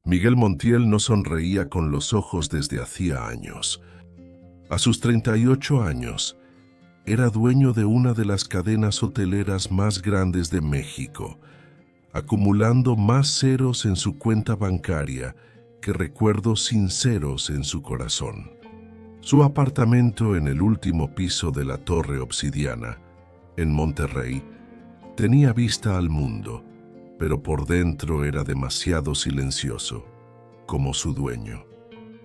Miguel Montiel no sonreía con los ojos desde hacía años. A sus 38 años, era dueño de una de las cadenas hoteleras más grandes de México, acumulando más ceros en su cuenta bancaria que recuerdos sinceros en su corazón. Su apartamento en el último piso de la Torre Obsidiana, en Monterrey, tenía vista al mundo, pero por dentro era demasiado silencioso, como su dueño.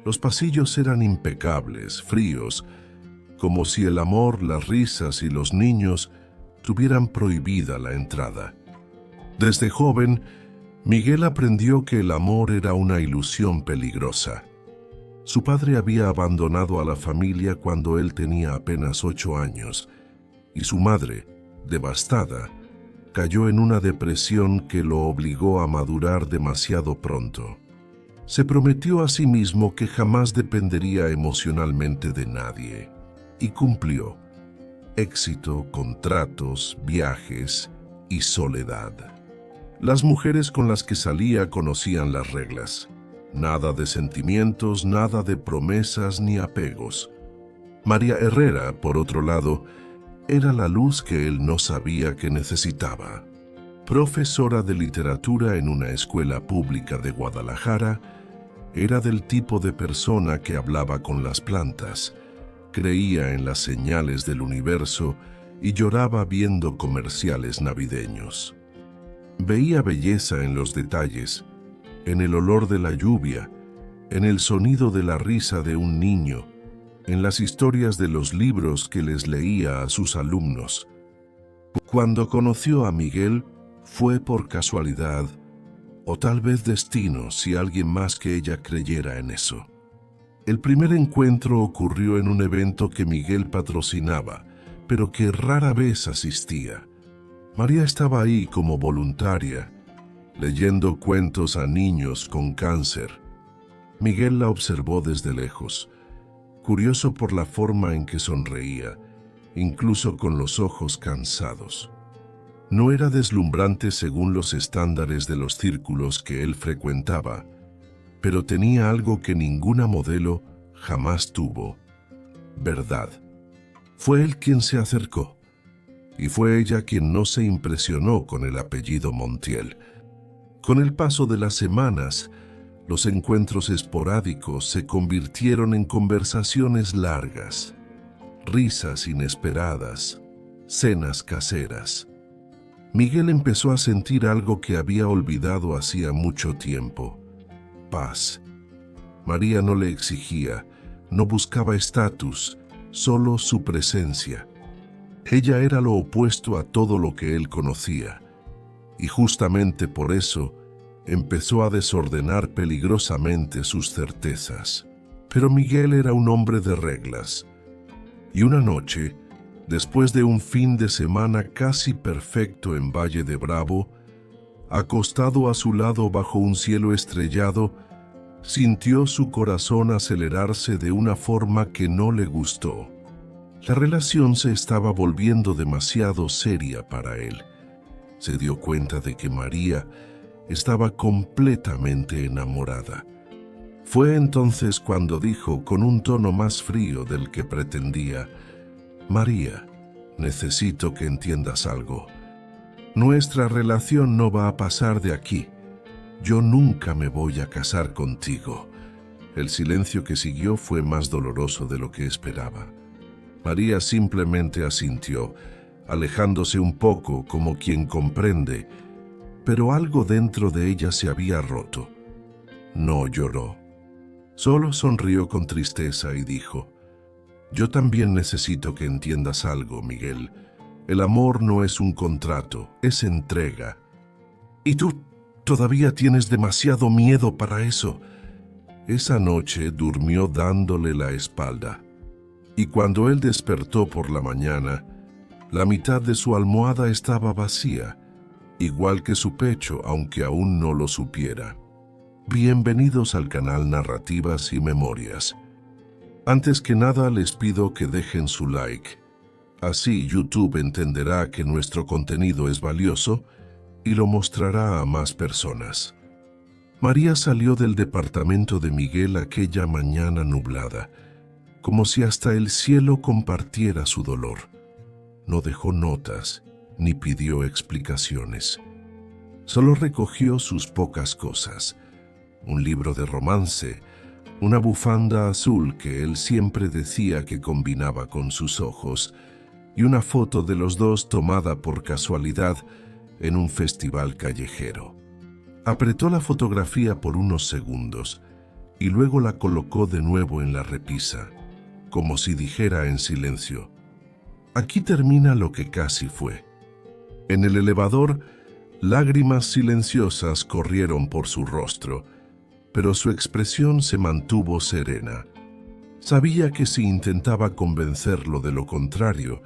Los pasillos eran impecables, fríos, como si el amor, las risas y los niños tuvieran prohibida la entrada. Desde joven, Miguel aprendió que el amor era una ilusión peligrosa. Su padre había abandonado a la familia cuando él tenía apenas 8 años, y su madre, devastada, cayó en una depresión que lo obligó a madurar demasiado pronto. Se prometió a sí mismo que jamás dependería emocionalmente de nadie, y cumplió. Éxito, contratos, viajes y soledad. Las mujeres con las que salía conocían las reglas. Nada de sentimientos, nada de promesas ni apegos. María Herrera, por otro lado, era la luz que él no sabía que necesitaba. Profesora de literatura en una escuela pública de Guadalajara, era del tipo de persona que hablaba con las plantas, creía en las señales del universo y lloraba viendo comerciales navideños. Veía belleza en los detalles, en el olor de la lluvia, en el sonido de la risa de un niño, en las historias de los libros que les leía a sus alumnos. Cuando conoció a Miguel, fue por casualidad, o tal vez destino si alguien más que ella creyera en eso. El primer encuentro ocurrió en un evento que Miguel patrocinaba, pero que rara vez asistía. María estaba ahí como voluntaria, leyendo cuentos a niños con cáncer. Miguel la observó desde lejos, curioso por la forma en que sonreía, incluso con los ojos cansados. No era deslumbrante según los estándares de los círculos que él frecuentaba, pero tenía algo que ninguna modelo jamás tuvo: verdad. Fue él quien se acercó, y fue ella quien no se impresionó con el apellido Montiel. Con el paso de las semanas, los encuentros esporádicos se convirtieron en conversaciones largas, risas inesperadas, cenas caseras. Miguel empezó a sentir algo que había olvidado hacía mucho tiempo: paz. María no le exigía, no buscaba estatus, solo su presencia. Ella era lo opuesto a todo lo que él conocía, y justamente por eso empezó a desordenar peligrosamente sus certezas. Pero Miguel era un hombre de reglas, y una noche, después de un fin de semana casi perfecto en Valle de Bravo, acostado a su lado bajo un cielo estrellado, sintió su corazón acelerarse de una forma que no le gustó. La relación se estaba volviendo demasiado seria para él. Se dio cuenta de que María estaba completamente enamorada. Fue entonces cuando dijo con un tono más frío del que pretendía: María, necesito que entiendas algo. Nuestra relación no va a pasar de aquí. Yo nunca me voy a casar contigo. El silencio que siguió fue más doloroso de lo que esperaba. María simplemente asintió, alejándose un poco como quien comprende, pero algo dentro de ella se había roto. No lloró. Solo sonrió con tristeza y dijo: Yo también necesito que entiendas algo, Miguel. El amor no es un contrato, es entrega. Y tú todavía tienes demasiado miedo para eso. Esa noche durmió dándole la espalda, y cuando él despertó por la mañana, la mitad de su almohada estaba vacía, igual que su pecho, aunque aún no lo supiera. Bienvenidos al canal Narrativas y Memorias. Antes que nada les pido que dejen su like. Así YouTube entenderá que nuestro contenido es valioso y lo mostrará a más personas. María salió del departamento de Miguel aquella mañana nublada, como si hasta el cielo compartiera su dolor. No dejó notas ni pidió explicaciones. Solo recogió sus pocas cosas: un libro de romance, una bufanda azul que él siempre decía que combinaba con sus ojos, y una foto de los dos tomada por casualidad en un festival callejero. Apretó la fotografía por unos segundos y luego la colocó de nuevo en la repisa, como si dijera en silencio: aquí termina lo que casi fue. En el elevador, lágrimas silenciosas corrieron por su rostro, pero su expresión se mantuvo serena. Sabía que si intentaba convencerlo de lo contrario,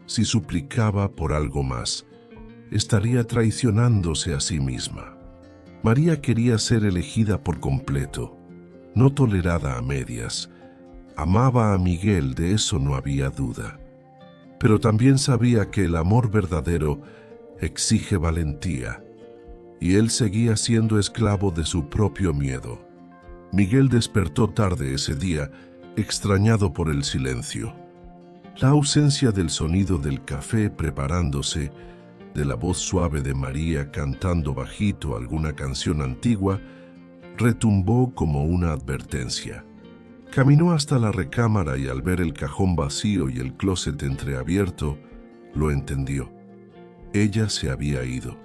si suplicaba por algo más, estaría traicionándose a sí misma. María quería ser elegida por completo, no tolerada a medias. Amaba a Miguel, de eso no había duda. Pero también sabía que el amor verdadero exige valentía, y él seguía siendo esclavo de su propio miedo. Miguel despertó tarde ese día, extrañado por el silencio. La ausencia del sonido del café preparándose, de la voz suave de María cantando bajito alguna canción antigua, retumbó como una advertencia. Caminó hasta la recámara y al ver el cajón vacío y el closet entreabierto, lo entendió. Ella se había ido.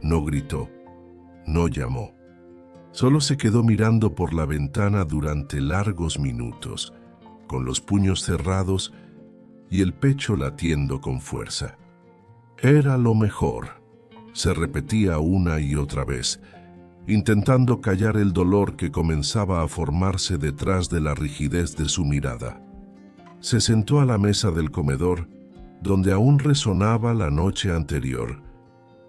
No gritó, no llamó. Solo se quedó mirando por la ventana durante largos minutos, con los puños cerrados y el pecho latiendo con fuerza. Era lo mejor, se repetía una y otra vez, intentando callar el dolor que comenzaba a formarse detrás de la rigidez de su mirada. Se sentó a la mesa del comedor, donde aún resonaba la noche anterior: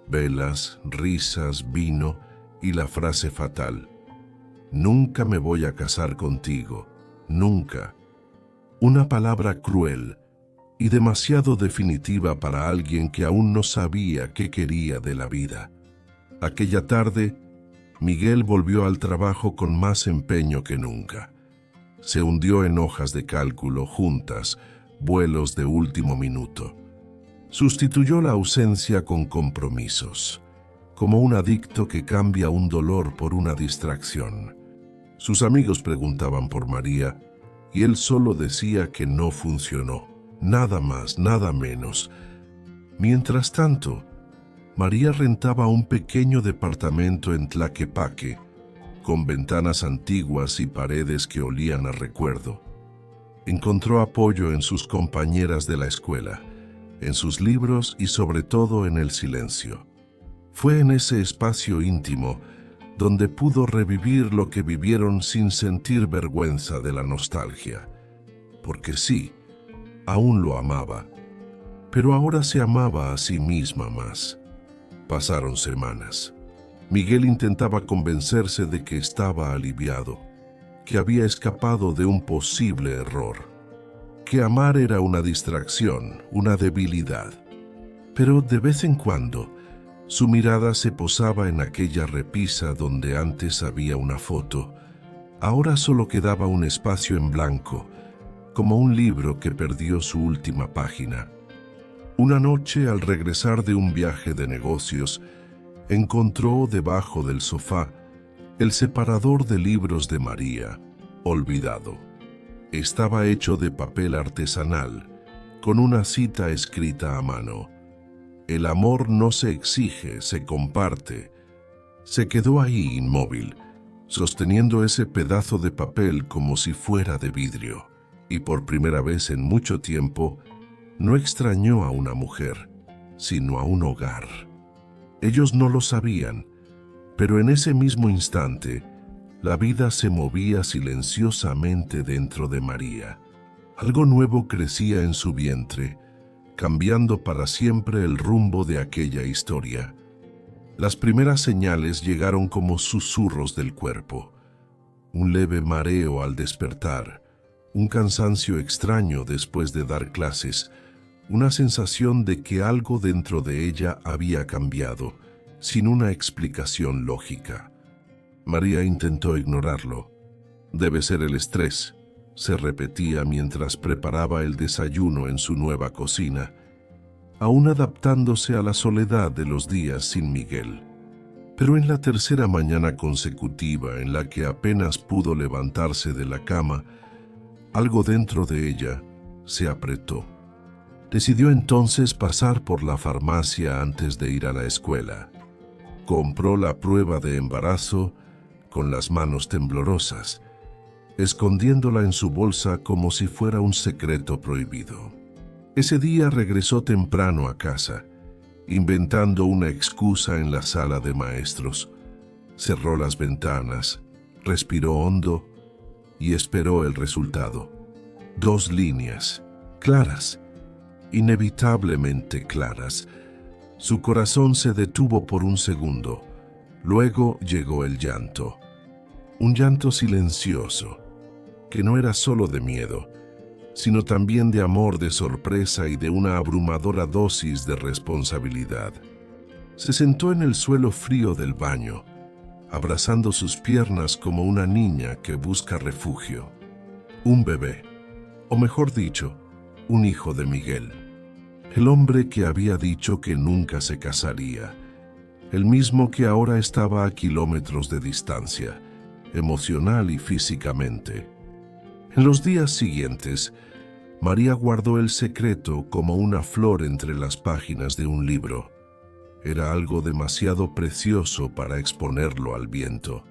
velas, risas, vino y la frase fatal: nunca me voy a casar contigo, nunca. Una palabra cruel y demasiado definitiva para alguien que aún no sabía qué quería de la vida. Aquella tarde, Miguel volvió al trabajo con más empeño que nunca. Se hundió en hojas de cálculo, juntas, vuelos de último minuto. Sustituyó la ausencia con compromisos, como un adicto que cambia un dolor por una distracción. Sus amigos preguntaban por María y él solo decía que no funcionó. Nada más, nada menos. Mientras tanto, María rentaba un pequeño departamento en Tlaquepaque, con ventanas antiguas y paredes que olían a recuerdo. Encontró apoyo en sus compañeras de la escuela, en sus libros y sobre todo en el silencio. Fue en ese espacio íntimo donde pudo revivir lo que vivieron sin sentir vergüenza de la nostalgia. Porque sí, aún lo amaba, pero ahora se amaba a sí misma más. Pasaron semanas. Miguel intentaba convencerse de que estaba aliviado, que había escapado de un posible error, que amar era una distracción, una debilidad. Pero de vez en cuando, su mirada se posaba en aquella repisa donde antes había una foto. Ahora solo quedaba un espacio en blanco, como un libro que perdió su última página. Una noche, al regresar de un viaje de negocios, encontró debajo del sofá el separador de libros de María, olvidado. Estaba hecho de papel artesanal, con una cita escrita a mano: el amor no se exige, se comparte. Se quedó ahí inmóvil, sosteniendo ese pedazo de papel como si fuera de vidrio. Y por primera vez en mucho tiempo, no extrañó a una mujer, sino a un hogar. Ellos no lo sabían, pero en ese mismo instante, la vida se movía silenciosamente dentro de María. Algo nuevo crecía en su vientre, cambiando para siempre el rumbo de aquella historia. Las primeras señales llegaron como susurros del cuerpo: un leve mareo al despertar, un cansancio extraño después de dar clases, una sensación de que algo dentro de ella había cambiado, sin una explicación lógica. María intentó ignorarlo. Debe ser el estrés, se repetía mientras preparaba el desayuno en su nueva cocina, aún adaptándose a la soledad de los días sin Miguel. Pero en la tercera mañana consecutiva en la que apenas pudo levantarse de la cama, algo dentro de ella se apretó. Decidió entonces pasar por la farmacia antes de ir a la escuela. Compró la prueba de embarazo con las manos temblorosas, escondiéndola en su bolsa como si fuera un secreto prohibido. Ese día regresó temprano a casa, inventando una excusa en la sala de maestros. Cerró las ventanas, respiró hondo y esperó el resultado. 2 líneas, claras, inevitablemente claras. Su corazón se detuvo por un segundo. Luego llegó el llanto. Un llanto silencioso, que no era solo de miedo, sino también de amor, de sorpresa y de una abrumadora dosis de responsabilidad. Se sentó en el suelo frío del baño, abrazando sus piernas como una niña que busca refugio. Un bebé, o mejor dicho, un hijo de Miguel. El hombre que había dicho que nunca se casaría, el mismo que ahora estaba a kilómetros de distancia, emocional y físicamente. En los días siguientes, María guardó el secreto como una flor entre las páginas de un libro. Era algo demasiado precioso para exponerlo al viento.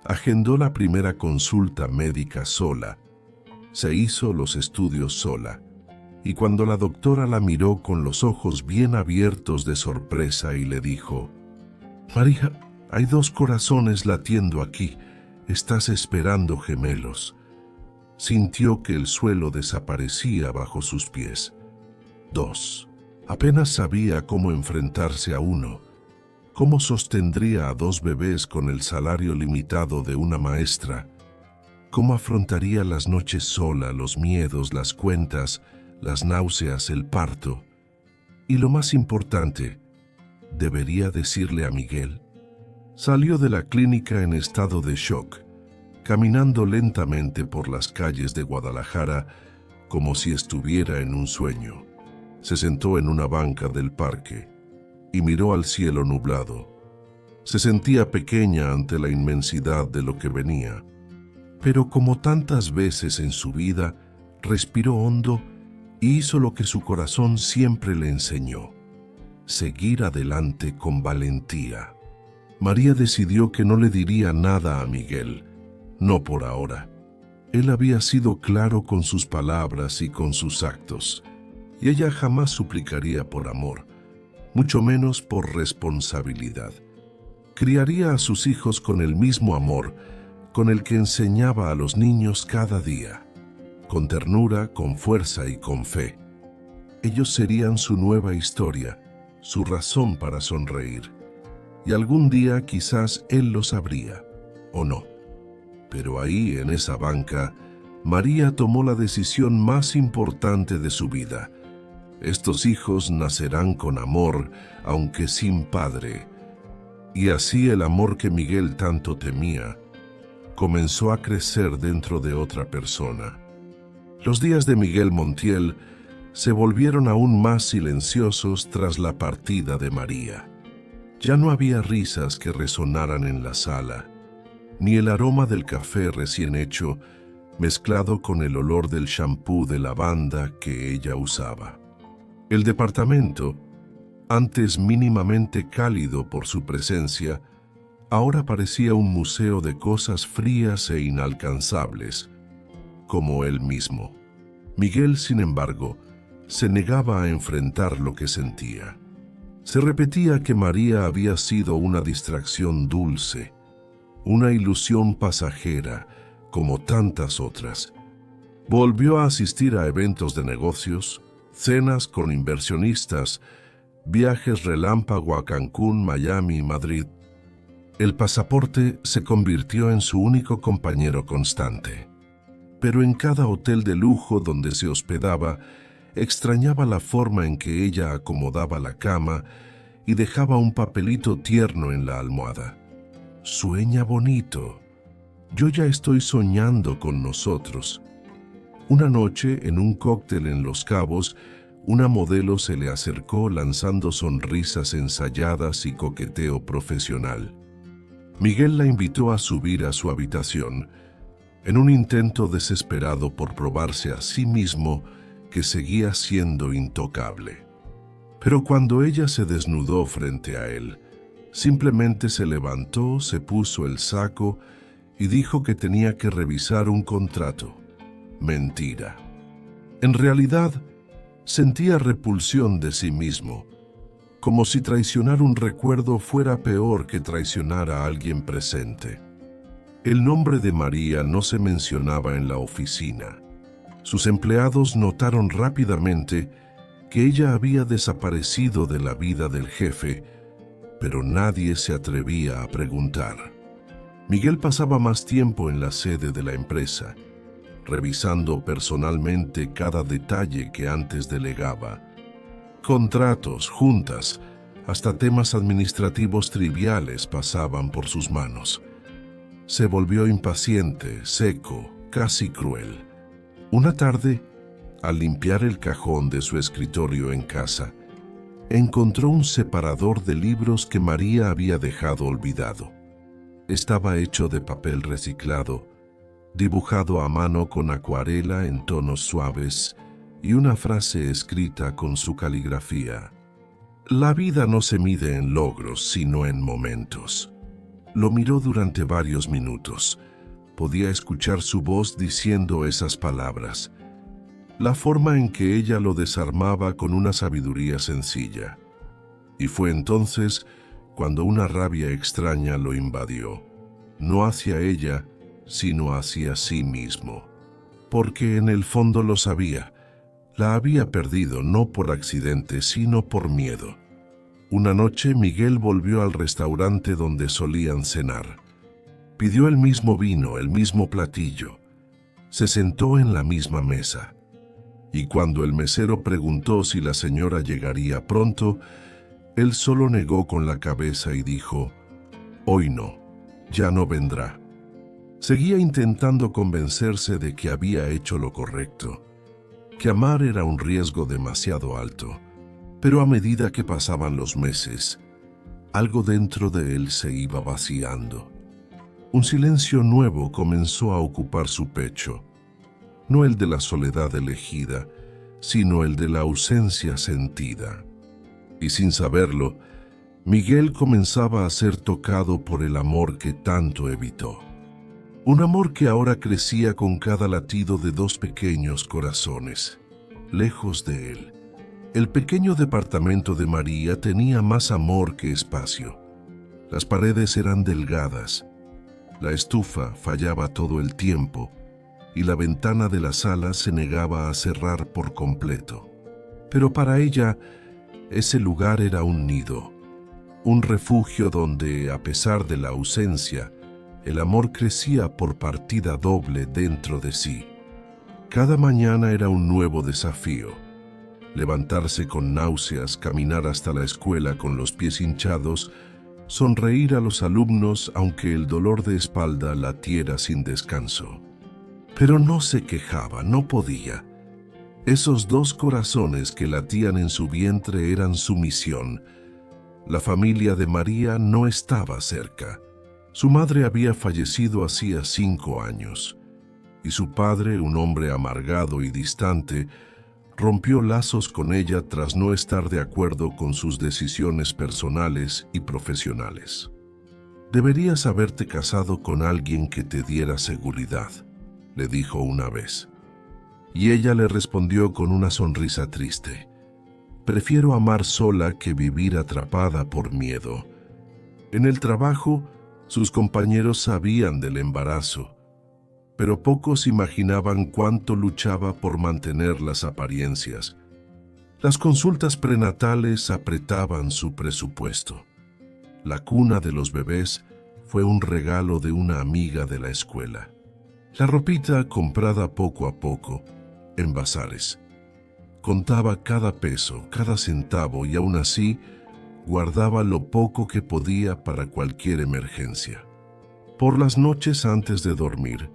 Agendó la primera consulta médica sola. Se hizo los estudios sola. Y cuando la doctora la miró con los ojos bien abiertos de sorpresa y le dijo: «María, hay 2 corazones latiendo aquí. Estás esperando gemelos». Sintió que el suelo desaparecía bajo sus pies. 2. Apenas sabía cómo enfrentarse a uno. ¿Cómo sostendría a 2 bebés con el salario limitado de una maestra? ¿Cómo afrontaría las noches sola, los miedos, las cuentas, las náuseas, el parto? Y lo más importante, ¿debería decirle a Miguel? Salió de la clínica en estado de shock, caminando lentamente por las calles de Guadalajara como si estuviera en un sueño. Se sentó en una banca del parque y miró al cielo nublado. Se sentía pequeña ante la inmensidad de lo que venía, pero como tantas veces en su vida, respiró hondo y hizo lo que su corazón siempre le enseñó: seguir adelante con valentía. María decidió que no le diría nada a Miguel, no por ahora. Él había sido claro con sus palabras y con sus actos, y ella jamás suplicaría por amor, mucho menos por responsabilidad. Criaría a sus hijos con el mismo amor con el que enseñaba a los niños cada día, con ternura, con fuerza y con fe. Ellos serían su nueva historia, su razón para sonreír. Y algún día quizás él lo sabría, o no. Pero ahí, en esa banca, María tomó la decisión más importante de su vida. Estos hijos nacerán con amor, aunque sin padre. Y así el amor que Miguel tanto temía comenzó a crecer dentro de otra persona. Los días de Miguel Montiel se volvieron aún más silenciosos tras la partida de María. Ya no había risas que resonaran en la sala, ni el aroma del café recién hecho mezclado con el olor del champú de lavanda que ella usaba. El departamento, antes mínimamente cálido por su presencia, ahora parecía un museo de cosas frías e inalcanzables, como él mismo. Miguel, sin embargo, se negaba a enfrentar lo que sentía. Se repetía que María había sido una distracción dulce, una ilusión pasajera, como tantas otras. Volvió a asistir a eventos de negocios, cenas con inversionistas, viajes relámpago a Cancún, Miami y Madrid. El pasaporte se convirtió en su único compañero constante. Pero en cada hotel de lujo donde se hospedaba, extrañaba la forma en que ella acomodaba la cama y dejaba un papelito tierno en la almohada. Sueña bonito. Yo ya estoy soñando con nosotros. Una noche, en un cóctel en Los Cabos, una modelo se le acercó lanzando sonrisas ensayadas y coqueteo profesional. Miguel la invitó a subir a su habitación, en un intento desesperado por probarse a sí mismo que seguía siendo intocable. Pero cuando ella se desnudó frente a él, simplemente se levantó, se puso el saco y dijo que tenía que revisar un contrato. Mentira. En realidad, sentía repulsión de sí mismo, como si traicionar un recuerdo fuera peor que traicionar a alguien presente. El nombre de María no se mencionaba en la oficina. Sus empleados notaron rápidamente que ella había desaparecido de la vida del jefe, pero nadie se atrevía a preguntar. Miguel pasaba más tiempo en la sede de la empresa, revisando personalmente cada detalle que antes delegaba. Contratos, juntas, hasta temas administrativos triviales pasaban por sus manos. Se volvió impaciente, seco, casi cruel. Una tarde, al limpiar el cajón de su escritorio en casa, encontró un separador de libros que María había dejado olvidado. Estaba hecho de papel reciclado, dibujado a mano con acuarela en tonos suaves y una frase escrita con su caligrafía. La vida no se mide en logros, sino en momentos. Lo miró durante varios minutos. Podía escuchar su voz diciendo esas palabras, la forma en que ella lo desarmaba con una sabiduría sencilla. Y fue entonces cuando una rabia extraña lo invadió, no hacia ella, sino hacia sí mismo. Porque en el fondo lo sabía, la había perdido no por accidente, sino por miedo. Una noche Miguel volvió al restaurante donde solían cenar. Pidió el mismo vino, el mismo platillo. Se sentó en la misma mesa. Y cuando el mesero preguntó si la señora llegaría pronto, él solo negó con la cabeza y dijo, «Hoy no, ya no vendrá». Seguía intentando convencerse de que había hecho lo correcto, que amar era un riesgo demasiado alto, pero a medida que pasaban los meses, algo dentro de él se iba vaciando. Un silencio nuevo comenzó a ocupar su pecho, no el de la soledad elegida, sino el de la ausencia sentida. Y sin saberlo, Miguel comenzaba a ser tocado por el amor que tanto evitó. Un amor que ahora crecía con cada latido de dos pequeños corazones, lejos de él. El pequeño departamento de María tenía más amor que espacio. Las paredes eran delgadas, la estufa fallaba todo el tiempo y la ventana de la sala se negaba a cerrar por completo. Pero para ella, ese lugar era un nido, un refugio donde, a pesar de la ausencia, el amor crecía por partida doble dentro de sí. Cada mañana era un nuevo desafío. Levantarse con náuseas, caminar hasta la escuela con los pies hinchados, sonreír a los alumnos aunque el dolor de espalda latiera sin descanso. Pero no se quejaba, no podía. Esos dos corazones que latían en su vientre eran su misión. La familia de María no estaba cerca. Su madre había fallecido hacía 5 años, y su padre, un hombre amargado y distante, rompió lazos con ella tras no estar de acuerdo con sus decisiones personales y profesionales. «Deberías haberte casado con alguien que te diera seguridad», le dijo una vez. Y ella le respondió con una sonrisa triste, «Prefiero amar sola que vivir atrapada por miedo». En el trabajo, sus compañeros sabían del embarazo, pero pocos imaginaban cuánto luchaba por mantener las apariencias. Las consultas prenatales apretaban su presupuesto. La cuna de los bebés fue un regalo de una amiga de la escuela. La ropita comprada poco a poco, en bazares. Contaba cada peso, cada centavo y aún así guardaba lo poco que podía para cualquier emergencia. Por las noches antes de dormir,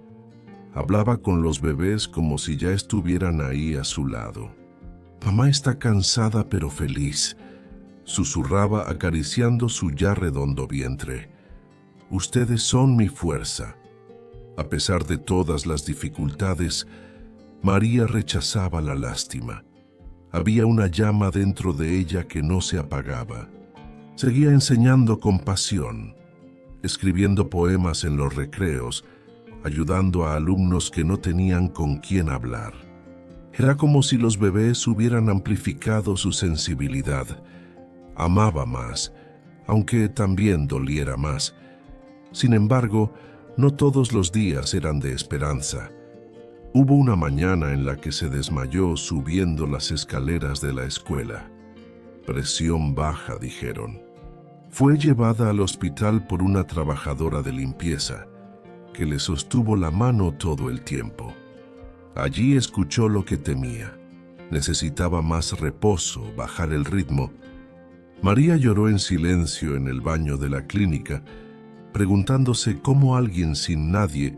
hablaba con los bebés como si ya estuvieran ahí a su lado. «Mamá está cansada pero feliz», susurraba acariciando su ya redondo vientre. «Ustedes son mi fuerza». A pesar de todas las dificultades, María rechazaba la lástima. Había una llama dentro de ella que no se apagaba. Seguía enseñando con pasión, escribiendo poemas en los recreos, ayudando a alumnos que no tenían con quién hablar. Era como si los bebés hubieran amplificado su sensibilidad. Amaba más, aunque también doliera más. Sin embargo, no todos los días eran de esperanza. Hubo una mañana en la que se desmayó subiendo las escaleras de la escuela. Presión baja, dijeron. Fue llevada al hospital por una trabajadora de limpieza, que le sostuvo la mano todo el tiempo. Allí escuchó lo que temía. Necesitaba más reposo, bajar el ritmo. María lloró en silencio en el baño de la clínica, preguntándose cómo alguien sin nadie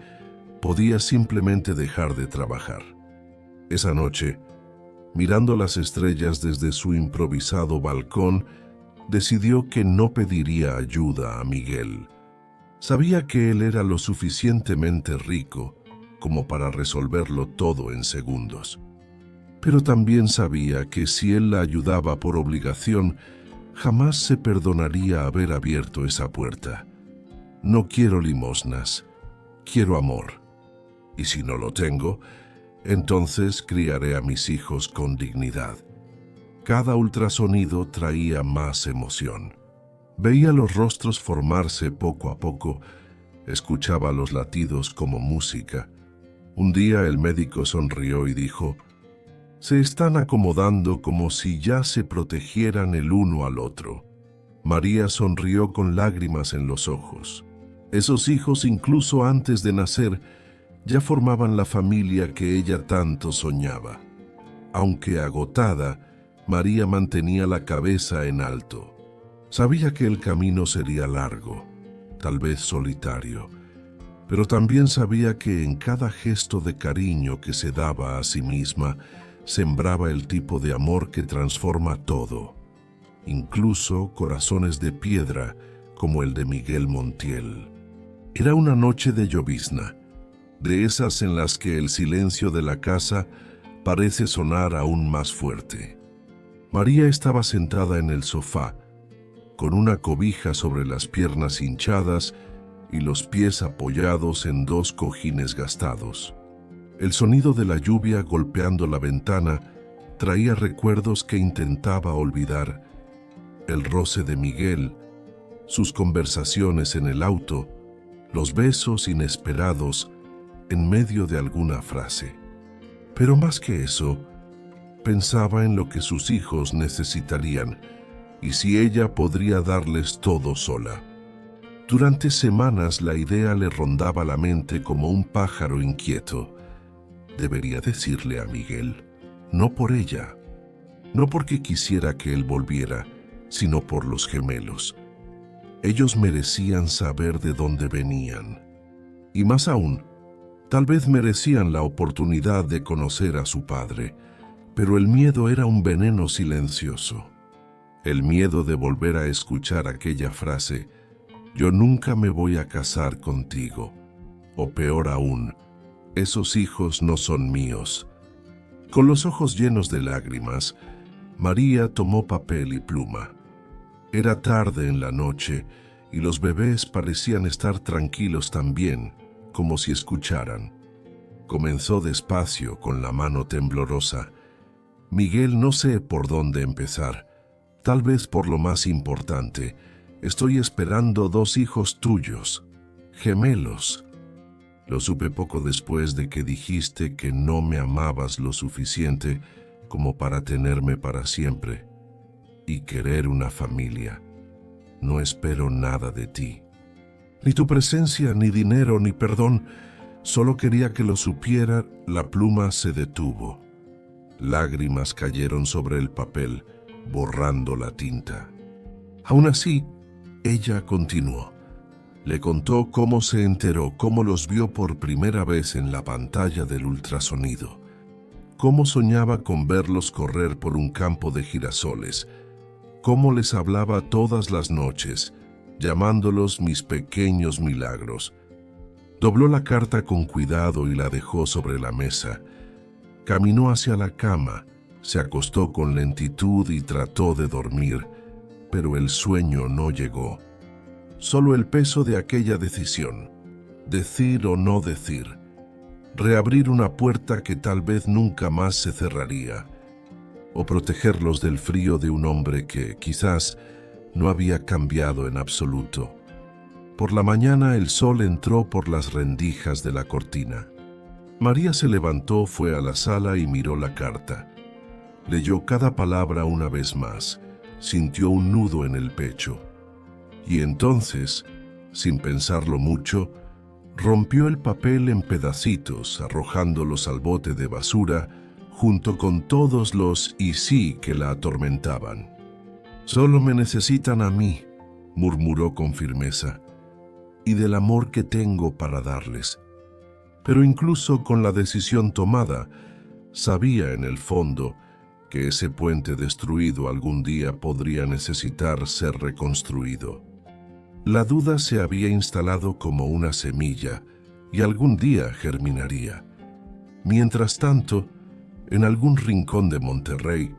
podía simplemente dejar de trabajar. Esa noche, mirando las estrellas desde su improvisado balcón, decidió que no pediría ayuda a Miguel. Sabía que él era lo suficientemente rico como para resolverlo todo en segundos. Pero también sabía que si él la ayudaba por obligación, jamás se perdonaría haber abierto esa puerta. «No quiero limosnas, quiero amor. Y si no lo tengo, entonces criaré a mis hijos con dignidad». Cada ultrasonido traía más emoción. Veía los rostros formarse poco a poco, escuchaba los latidos como música. Un día el médico sonrió y dijo: «Se están acomodando como si ya se protegieran el uno al otro». María sonrió con lágrimas en los ojos. Esos hijos, incluso antes de nacer, ya formaban la familia que ella tanto soñaba. Aunque agotada, María mantenía la cabeza en alto. Sabía que el camino sería largo, tal vez solitario, pero también sabía que en cada gesto de cariño que se daba a sí misma, sembraba el tipo de amor que transforma todo, incluso corazones de piedra como el de Miguel Montiel. Era una noche de llovizna, de esas en las que el silencio de la casa parece sonar aún más fuerte. María estaba sentada en el sofá, con una cobija sobre las piernas hinchadas y los pies apoyados en dos cojines gastados. El sonido de la lluvia golpeando la ventana traía recuerdos que intentaba olvidar: el roce de Miguel, sus conversaciones en el auto, los besos inesperados en medio de alguna frase. Pero más que eso, pensaba en lo que sus hijos necesitarían y si ella podría darles todo sola. Durante semanas la idea le rondaba la mente como un pájaro inquieto. Debería decirle a Miguel, no por ella, no porque quisiera que él volviera, sino por los gemelos. Ellos merecían saber de dónde venían. Y más aún, tal vez merecían la oportunidad de conocer a su padre, pero el miedo era un veneno silencioso. El miedo de volver a escuchar aquella frase: «Yo nunca me voy a casar contigo», o peor aún: «Esos hijos no son míos». Con los ojos llenos de lágrimas, María tomó papel y pluma. Era tarde en la noche y los bebés parecían estar tranquilos también, como si escucharan. Comenzó despacio, con la mano temblorosa. «Miguel, no sé por dónde empezar. Tal vez por lo más importante. Estoy esperando 2 hijos tuyos, gemelos. Lo supe poco después de que dijiste que no me amabas lo suficiente como para tenerme para siempre y querer una familia. No espero nada de ti. Ni tu presencia, ni dinero, ni perdón. Solo quería que lo supiera». La pluma se detuvo. Lágrimas cayeron sobre el papel, borrando la tinta. Aún así, ella continuó: Le contó cómo se enteró, cómo los vio por primera vez en la pantalla del ultrasonido, cómo soñaba con verlos correr por un campo de girasoles, cómo les hablaba todas las noches, llamándolos mis pequeños milagros. Dobló la carta con cuidado y la dejó sobre la mesa. Caminó hacia la cama, se acostó con lentitud y trató de dormir, pero el sueño no llegó. Solo el peso de aquella decisión, decir o no decir, reabrir una puerta que tal vez nunca más se cerraría, o protegerlos del frío de un hombre que quizás no había cambiado en absoluto. Por la mañana el sol entró por las rendijas de la cortina. María se levantó, fue a la sala y miró la carta. Leyó cada palabra una vez más, sintió un nudo en el pecho. Y entonces, sin pensarlo mucho, rompió el papel en pedacitos, arrojándolos al bote de basura, junto con todos los y sí que la atormentaban. «Solo me necesitan a mí», murmuró con firmeza, «y del amor que tengo para darles». Pero incluso con la decisión tomada, sabía en el fondo que ese puente destruido algún día podría necesitar ser reconstruido. La duda se había instalado como una semilla y algún día germinaría. Mientras tanto, en algún rincón de Monterrey,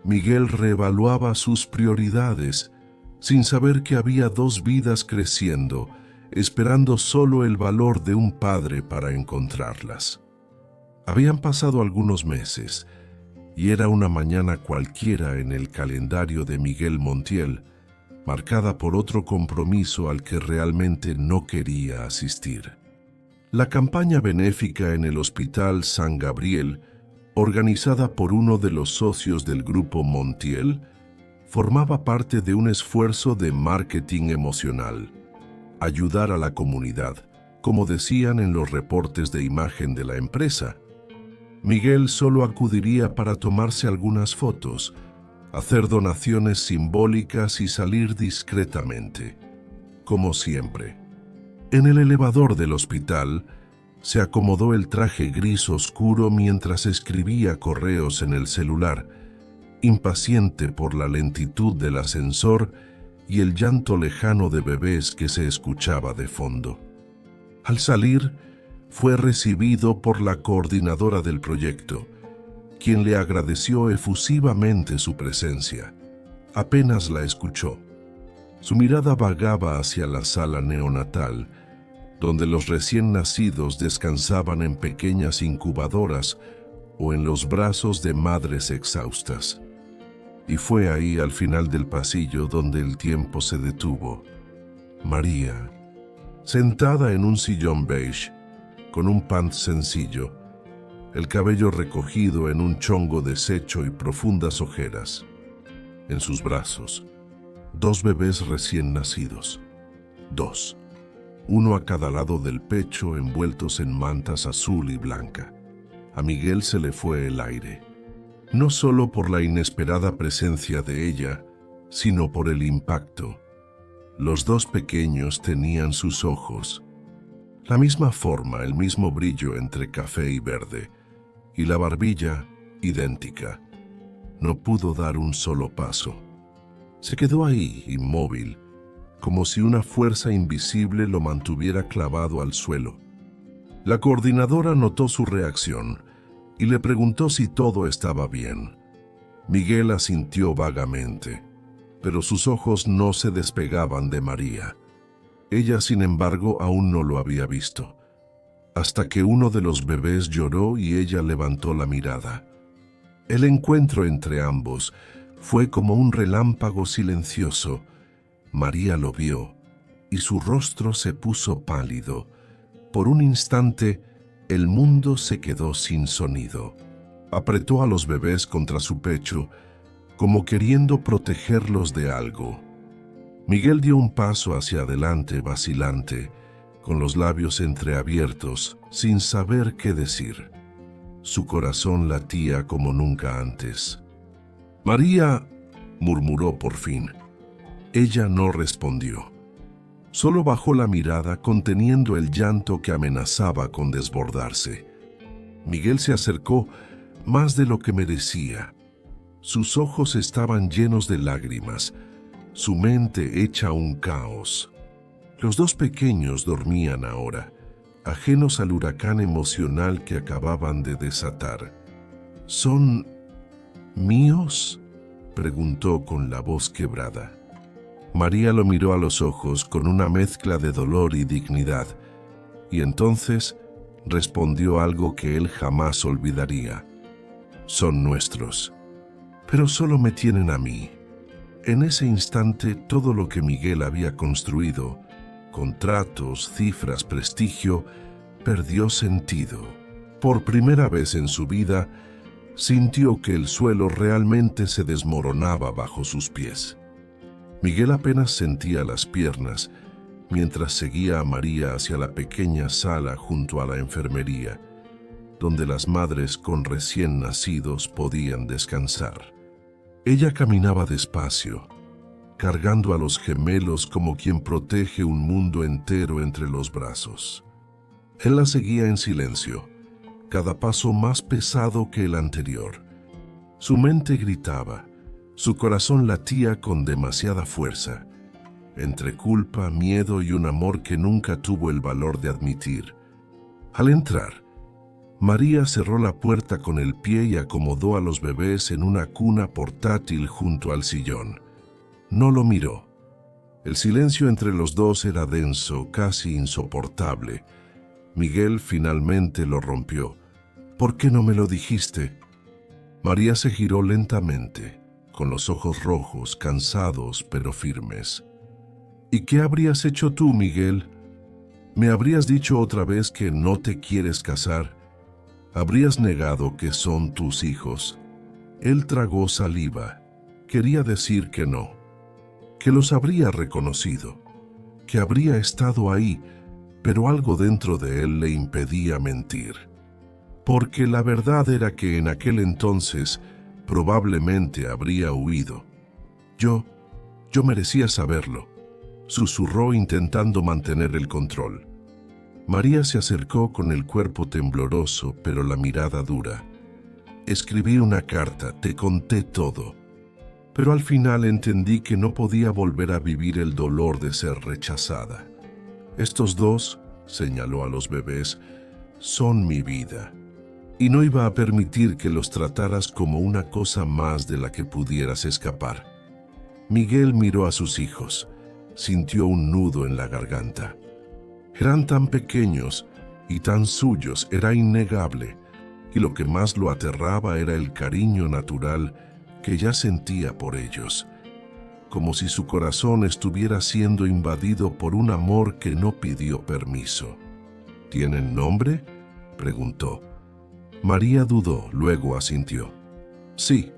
Miguel reevaluaba sus prioridades, sin saber que había dos vidas creciendo, esperando solo el valor de un padre para encontrarlas. Habían pasado algunos meses, y era una mañana cualquiera en el calendario de Miguel Montiel, marcada por otro compromiso al que realmente no quería asistir. La campaña benéfica en el Hospital San Gabriel, organizada por uno de los socios del Grupo Montiel, formaba parte de un esfuerzo de marketing emocional, ayudar a la comunidad, como decían en los reportes de imagen de la empresa. Miguel solo acudiría para tomarse algunas fotos, hacer donaciones simbólicas y salir discretamente, como siempre. En el elevador del hospital, se acomodó el traje gris oscuro mientras escribía correos en el celular, impaciente por la lentitud del ascensor y el llanto lejano de bebés que se escuchaba de fondo. Al salir, fue recibido por la coordinadora del proyecto, quien le agradeció efusivamente su presencia. Apenas la escuchó. Su mirada vagaba hacia la sala neonatal, donde los recién nacidos descansaban en pequeñas incubadoras o en los brazos de madres exhaustas. Y fue ahí, al final del pasillo, donde el tiempo se detuvo. María, sentada en un sillón beige, con un pant sencillo, el cabello recogido en un chongo deshecho y profundas ojeras. En sus brazos, dos bebés recién nacidos. Dos. Uno a cada lado del pecho, envueltos en mantas azul y blanca. A Miguel se le fue el aire, no solo por la inesperada presencia de ella, sino por el impacto. Los dos pequeños tenían sus ojos, la misma forma, el mismo brillo entre café y verde, y la barbilla idéntica. No pudo dar un solo paso. Se quedó ahí, inmóvil, como si una fuerza invisible lo mantuviera clavado al suelo. La coordinadora notó su reacción y le preguntó si todo estaba bien. Miguel asintió vagamente, pero sus ojos no se despegaban de María. Ella, sin embargo, aún no lo había visto, hasta que uno de los bebés lloró y ella levantó la mirada. El encuentro entre ambos fue como un relámpago silencioso. María lo vio y su rostro se puso pálido. Por un instante, el mundo se quedó sin sonido. Apretó a los bebés contra su pecho, como queriendo protegerlos de algo. Miguel dio un paso hacia adelante, vacilante, con los labios entreabiertos, sin saber qué decir. Su corazón latía como nunca antes. «María», murmuró por fin. Ella no respondió. Solo bajó la mirada conteniendo el llanto que amenazaba con desbordarse. Miguel se acercó más de lo que merecía. Sus ojos estaban llenos de lágrimas, su mente hecha un caos. Los dos pequeños dormían ahora, ajenos al huracán emocional que acababan de desatar. ¿Son míos?, preguntó con la voz quebrada. María lo miró a los ojos con una mezcla de dolor y dignidad, y entonces respondió algo que él jamás olvidaría. Son nuestros, pero solo me tienen a mí. En ese instante, todo lo que Miguel había construido, contratos, cifras, prestigio, perdió sentido. Por primera vez en su vida, sintió que el suelo realmente se desmoronaba bajo sus pies. Miguel apenas sentía las piernas mientras seguía a María hacia la pequeña sala junto a la enfermería, donde las madres con recién nacidos podían descansar. Ella caminaba despacio, cargando a los gemelos como quien protege un mundo entero entre los brazos. Él la seguía en silencio, cada paso más pesado que el anterior. Su mente gritaba, su corazón latía con demasiada fuerza, entre culpa, miedo y un amor que nunca tuvo el valor de admitir. Al entrar, María cerró la puerta con el pie y acomodó a los bebés en una cuna portátil junto al sillón. No lo miró. El silencio entre los dos era denso, casi insoportable. Miguel finalmente lo rompió. ¿Por qué no me lo dijiste? María se giró lentamente, con los ojos rojos, cansados pero firmes. ¿Y qué habrías hecho tú, Miguel? ¿Me habrías dicho otra vez que no te quieres casar? ¿Habrías negado que son tus hijos? Él tragó saliva. Quería decir que no, que los habría reconocido, que habría estado ahí, pero algo dentro de él le impedía mentir. Porque la verdad era que en aquel entonces probablemente habría huido. Yo merecía saberlo, susurró intentando mantener el control. María se acercó con el cuerpo tembloroso, pero la mirada dura. Escribí una carta, te conté todo. Pero al final entendí que no podía volver a vivir el dolor de ser rechazada. Estos dos, señaló a los bebés, son mi vida. Y no iba a permitir que los trataras como una cosa más de la que pudieras escapar. Miguel miró a sus hijos. Sintió un nudo en la garganta. Eran tan pequeños y tan suyos, era innegable, y lo que más lo aterraba era el cariño natural que ya sentía por ellos, como si su corazón estuviera siendo invadido por un amor que no pidió permiso. ¿Tienen nombre?, preguntó. María dudó, luego asintió. Sí,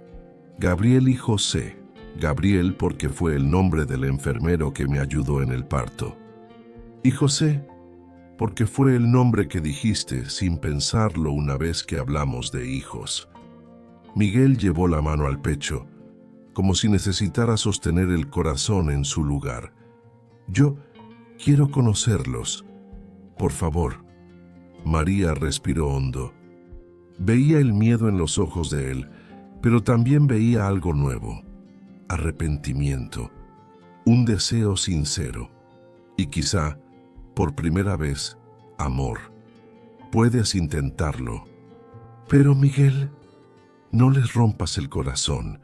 Gabriel y José. Gabriel porque fue el nombre del enfermero que me ayudó en el parto. Y José porque fue el nombre que dijiste sin pensarlo una vez que hablamos de hijos. Miguel llevó la mano al pecho, como si necesitara sostener el corazón en su lugar. Yo quiero conocerlos. Por favor. María respiró hondo. Veía el miedo en los ojos de él, pero también veía algo nuevo. Arrepentimiento, un deseo sincero y quizá, por primera vez, amor. Puedes intentarlo. Pero Miguel, no les rompas el corazón,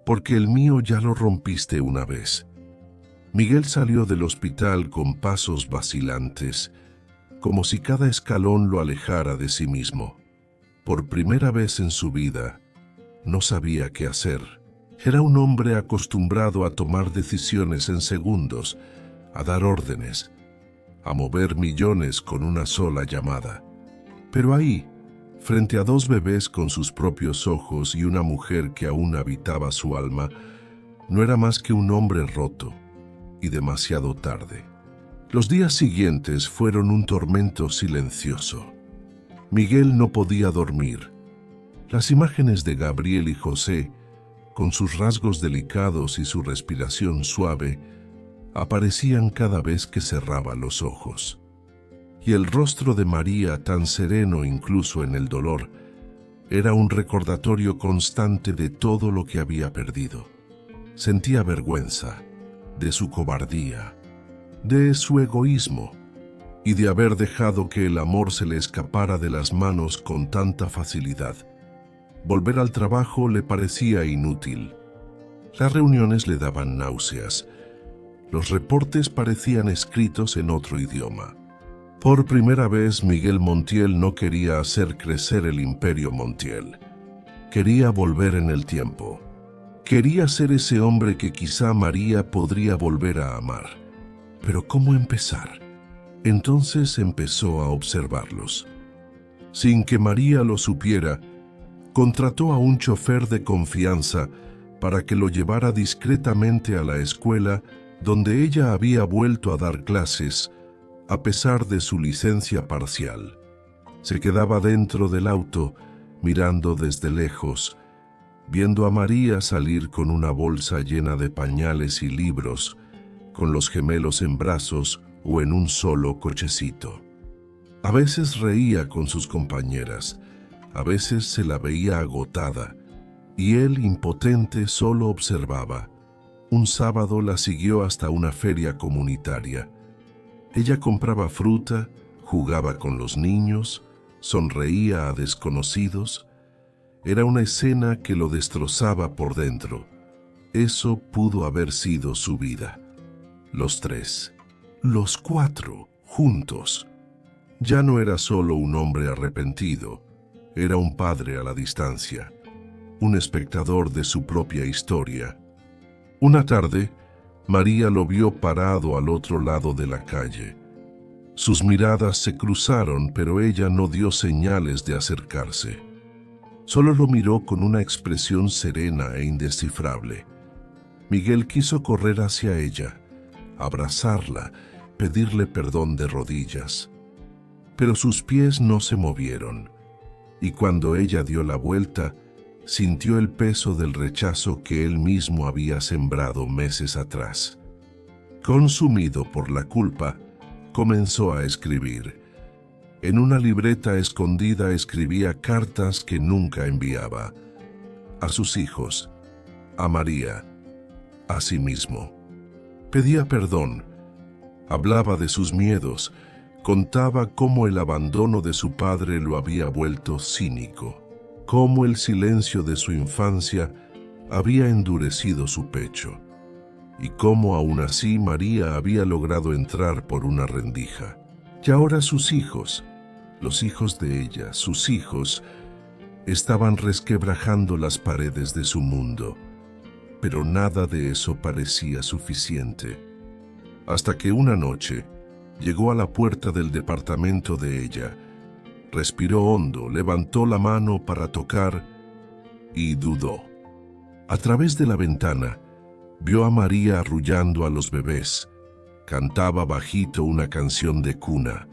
porque el mío ya lo rompiste una vez. Miguel salió del hospital con pasos vacilantes, como si cada escalón lo alejara de sí mismo. Por primera vez en su vida, no sabía qué hacer. Era un hombre acostumbrado a tomar decisiones en segundos, a dar órdenes, a mover millones con una sola llamada. Pero ahí, frente a dos bebés con sus propios ojos y una mujer que aún habitaba su alma, no era más que un hombre roto y demasiado tarde. Los días siguientes fueron un tormento silencioso. Miguel no podía dormir. Las imágenes de Gabriel y José, con sus rasgos delicados y su respiración suave, aparecían cada vez que cerraba los ojos. Y el rostro de María, tan sereno incluso en el dolor, era un recordatorio constante de todo lo que había perdido. Sentía vergüenza de su cobardía, de su egoísmo y de haber dejado que el amor se le escapara de las manos con tanta facilidad. Volver al trabajo le parecía inútil. Las reuniones le daban náuseas. Los reportes parecían escritos en otro idioma. Por primera vez, Miguel Montiel no quería hacer crecer el imperio Montiel. Quería volver en el tiempo. Quería ser ese hombre que quizá María podría volver a amar. Pero ¿cómo empezar? Entonces empezó a observarlos. Sin que María lo supiera, contrató a un chofer de confianza para que lo llevara discretamente a la escuela donde ella había vuelto a dar clases, a pesar de su licencia parcial. Se quedaba dentro del auto, mirando desde lejos, viendo a María salir con una bolsa llena de pañales y libros, con los gemelos en brazos o en un solo cochecito. A veces reía con sus compañeras, a veces se la veía agotada, y él, impotente, solo observaba. Un sábado la siguió hasta una feria comunitaria. Ella compraba fruta, jugaba con los niños, sonreía a desconocidos. Era una escena que lo destrozaba por dentro. Eso pudo haber sido su vida. Los tres, los cuatro, juntos. Ya no era solo un hombre arrepentido, era un padre a la distancia, un espectador de su propia historia. Una tarde, María lo vio parado al otro lado de la calle. Sus miradas se cruzaron, pero ella no dio señales de acercarse. Solo lo miró con una expresión serena e indescifrable. Miguel quiso correr hacia ella, abrazarla, pedirle perdón de rodillas. Pero sus pies no se movieron, y cuando ella dio la vuelta, sintió el peso del rechazo que él mismo había sembrado meses atrás. Consumido por la culpa, comenzó a escribir. En una libreta escondida escribía cartas que nunca enviaba. A sus hijos, a María, a sí mismo. Pedía perdón, hablaba de sus miedos, contaba cómo el abandono de su padre lo había vuelto cínico, cómo el silencio de su infancia había endurecido su pecho, y cómo aún así María había logrado entrar por una rendija. Y ahora sus hijos, los hijos de ella, sus hijos, estaban resquebrajando las paredes de su mundo, pero nada de eso parecía suficiente. Hasta que una noche llegó a la puerta del departamento de ella, respiró hondo, levantó la mano para tocar y dudó. A través de la ventana, vio a María arrullando a los bebés. Cantaba bajito una canción de cuna.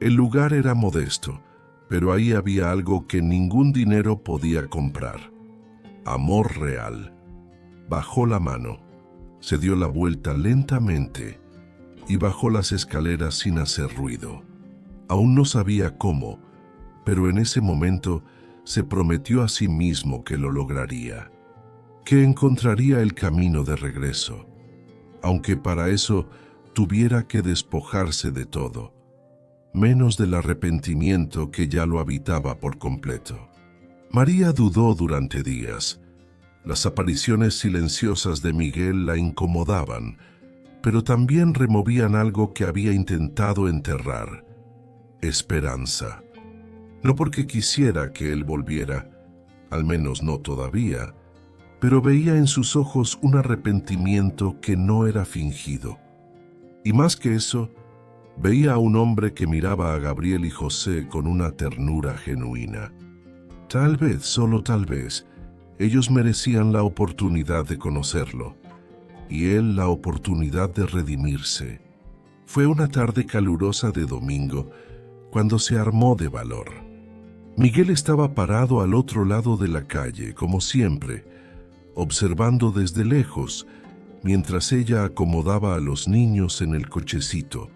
El lugar era modesto, pero ahí había algo que ningún dinero podía comprar. Amor real. Bajó la mano, se dio la vuelta lentamente y bajó las escaleras sin hacer ruido. Aún no sabía cómo, pero en ese momento se prometió a sí mismo que lo lograría, que encontraría el camino de regreso, aunque para eso tuviera que despojarse de todo, menos del arrepentimiento que ya lo habitaba por completo. María dudó durante días. Las apariciones silenciosas de Miguel la incomodaban, pero también removían algo que había intentado enterrar: esperanza. No porque quisiera que él volviera, al menos no todavía, pero veía en sus ojos un arrepentimiento que no era fingido. Y más que eso, veía a un hombre que miraba a Gabriel y José con una ternura genuina. Tal vez, solo tal vez, ellos merecían la oportunidad de conocerlo, y él la oportunidad de redimirse. Fue una tarde calurosa de domingo, cuando se armó de valor. Miguel estaba parado al otro lado de la calle, como siempre, observando desde lejos, mientras ella acomodaba a los niños en el cochecito.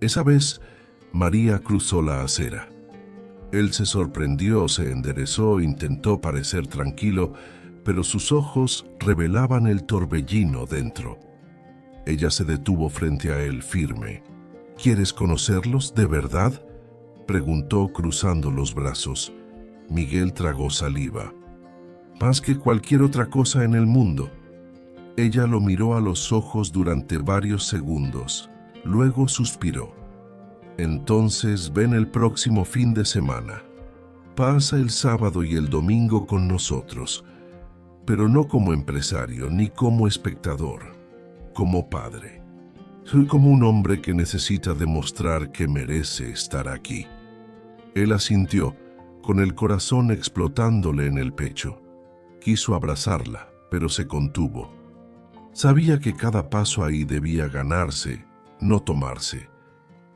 Esa vez, María cruzó la acera. Él se sorprendió, se enderezó, intentó parecer tranquilo, pero sus ojos revelaban el torbellino dentro. Ella se detuvo frente a él firme. ¿Quieres conocerlos de verdad?, preguntó cruzando los brazos. Miguel tragó saliva. Más que cualquier otra cosa en el mundo. Ella lo miró a los ojos durante varios segundos. Luego suspiró. Entonces ven el próximo fin de semana. Pasa el sábado y el domingo con nosotros, pero no como empresario ni como espectador, como padre. Soy como un hombre que necesita demostrar que merece estar aquí. Él asintió, con el corazón explotándole en el pecho. Quiso abrazarla, pero se contuvo. Sabía que cada paso ahí debía ganarse, no tomarse.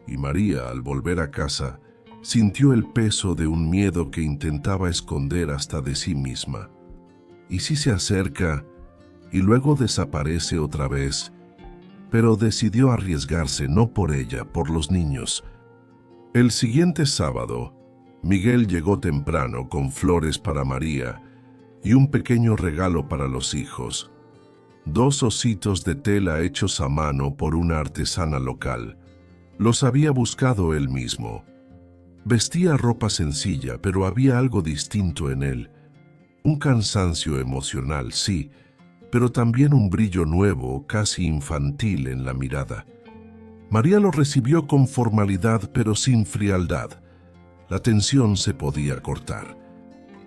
Y María, al volver a casa, sintió el peso de un miedo que intentaba esconder hasta de sí misma. ¿Y si se acerca y luego desaparece otra vez? Pero decidió arriesgarse, no por ella, por los niños. El siguiente sábado, Miguel llegó temprano con flores para María y un pequeño regalo para los hijos. 2 ositos de tela hechos a mano por una artesana local. Los había buscado él mismo. Vestía ropa sencilla, pero había algo distinto en él. Un cansancio emocional, sí, pero también un brillo nuevo, casi infantil en la mirada. María lo recibió con formalidad, pero sin frialdad. La tensión se podía cortar.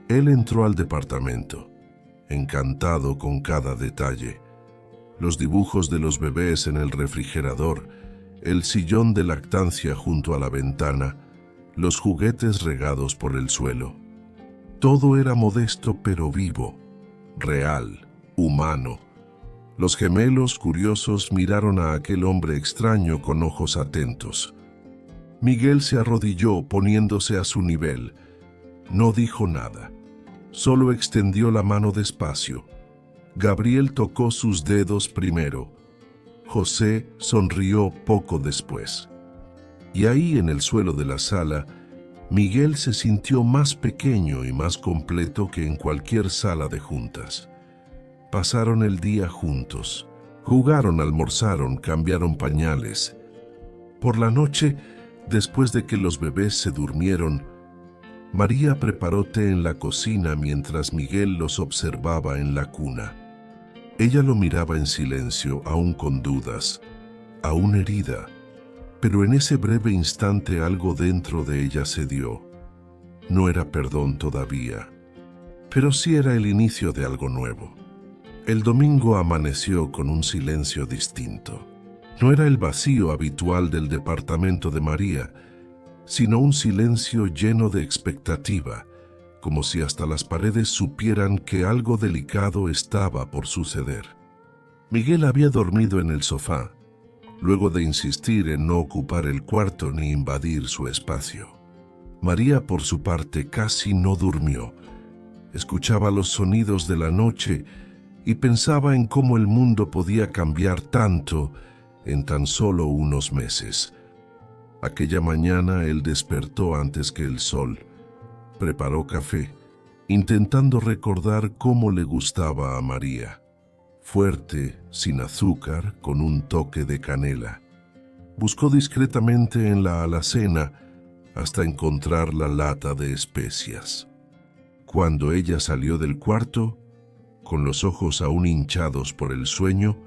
Él entró al departamento, encantado con cada detalle. Los dibujos de los bebés en el refrigerador, el sillón de lactancia junto a la ventana, los juguetes regados por el suelo. Todo era modesto pero vivo, real, humano. Los gemelos curiosos miraron a aquel hombre extraño con ojos atentos. Miguel se arrodilló poniéndose a su nivel. No dijo nada, solo extendió la mano despacio. Gabriel tocó sus dedos primero. José sonrió poco después. Y ahí en el suelo de la sala, Miguel se sintió más pequeño y más completo que en cualquier sala de juntas. Pasaron el día juntos. Jugaron, almorzaron, cambiaron pañales. Por la noche, después de que los bebés se durmieron, María preparó té en la cocina mientras Miguel los observaba en la cuna. Ella lo miraba en silencio, aún con dudas, aún herida, pero en ese breve instante algo dentro de ella se dio. No era perdón todavía, pero sí era el inicio de algo nuevo. El domingo amaneció con un silencio distinto. No era el vacío habitual del departamento de María, sino un silencio lleno de expectativa, como si hasta las paredes supieran que algo delicado estaba por suceder. Miguel había dormido en el sofá, luego de insistir en no ocupar el cuarto ni invadir su espacio. María, por su parte, casi no durmió. Escuchaba los sonidos de la noche y pensaba en cómo el mundo podía cambiar tanto en tan solo unos meses. Aquella mañana él despertó antes que el sol. Preparó café, intentando recordar cómo le gustaba a María. Fuerte, sin azúcar, con un toque de canela. Buscó discretamente en la alacena hasta encontrar la lata de especias. Cuando ella salió del cuarto, con los ojos aún hinchados por el sueño,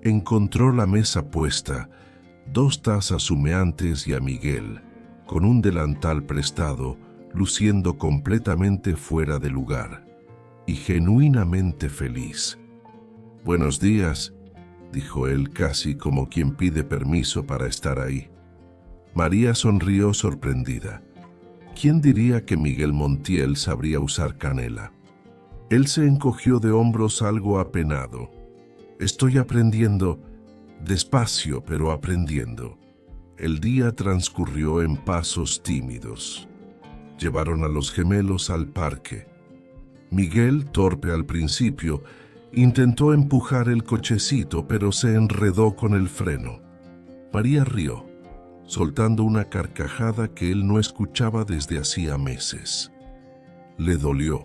encontró la mesa puesta, 2 tazas humeantes y a Miguel, con un delantal prestado, luciendo completamente fuera de lugar, y genuinamente feliz. «Buenos días», dijo él casi como quien pide permiso para estar ahí. María sonrió sorprendida. ¿Quién diría que Miguel Montiel sabría usar canela? Él se encogió de hombros algo apenado. «Estoy aprendiendo, despacio pero aprendiendo». El día transcurrió en pasos tímidos. Llevaron a los gemelos al parque. Miguel, torpe al principio, Intentó empujar el cochecito, pero se enredó con el freno. María rió, soltando una carcajada que él no escuchaba desde hacía meses. Le dolió,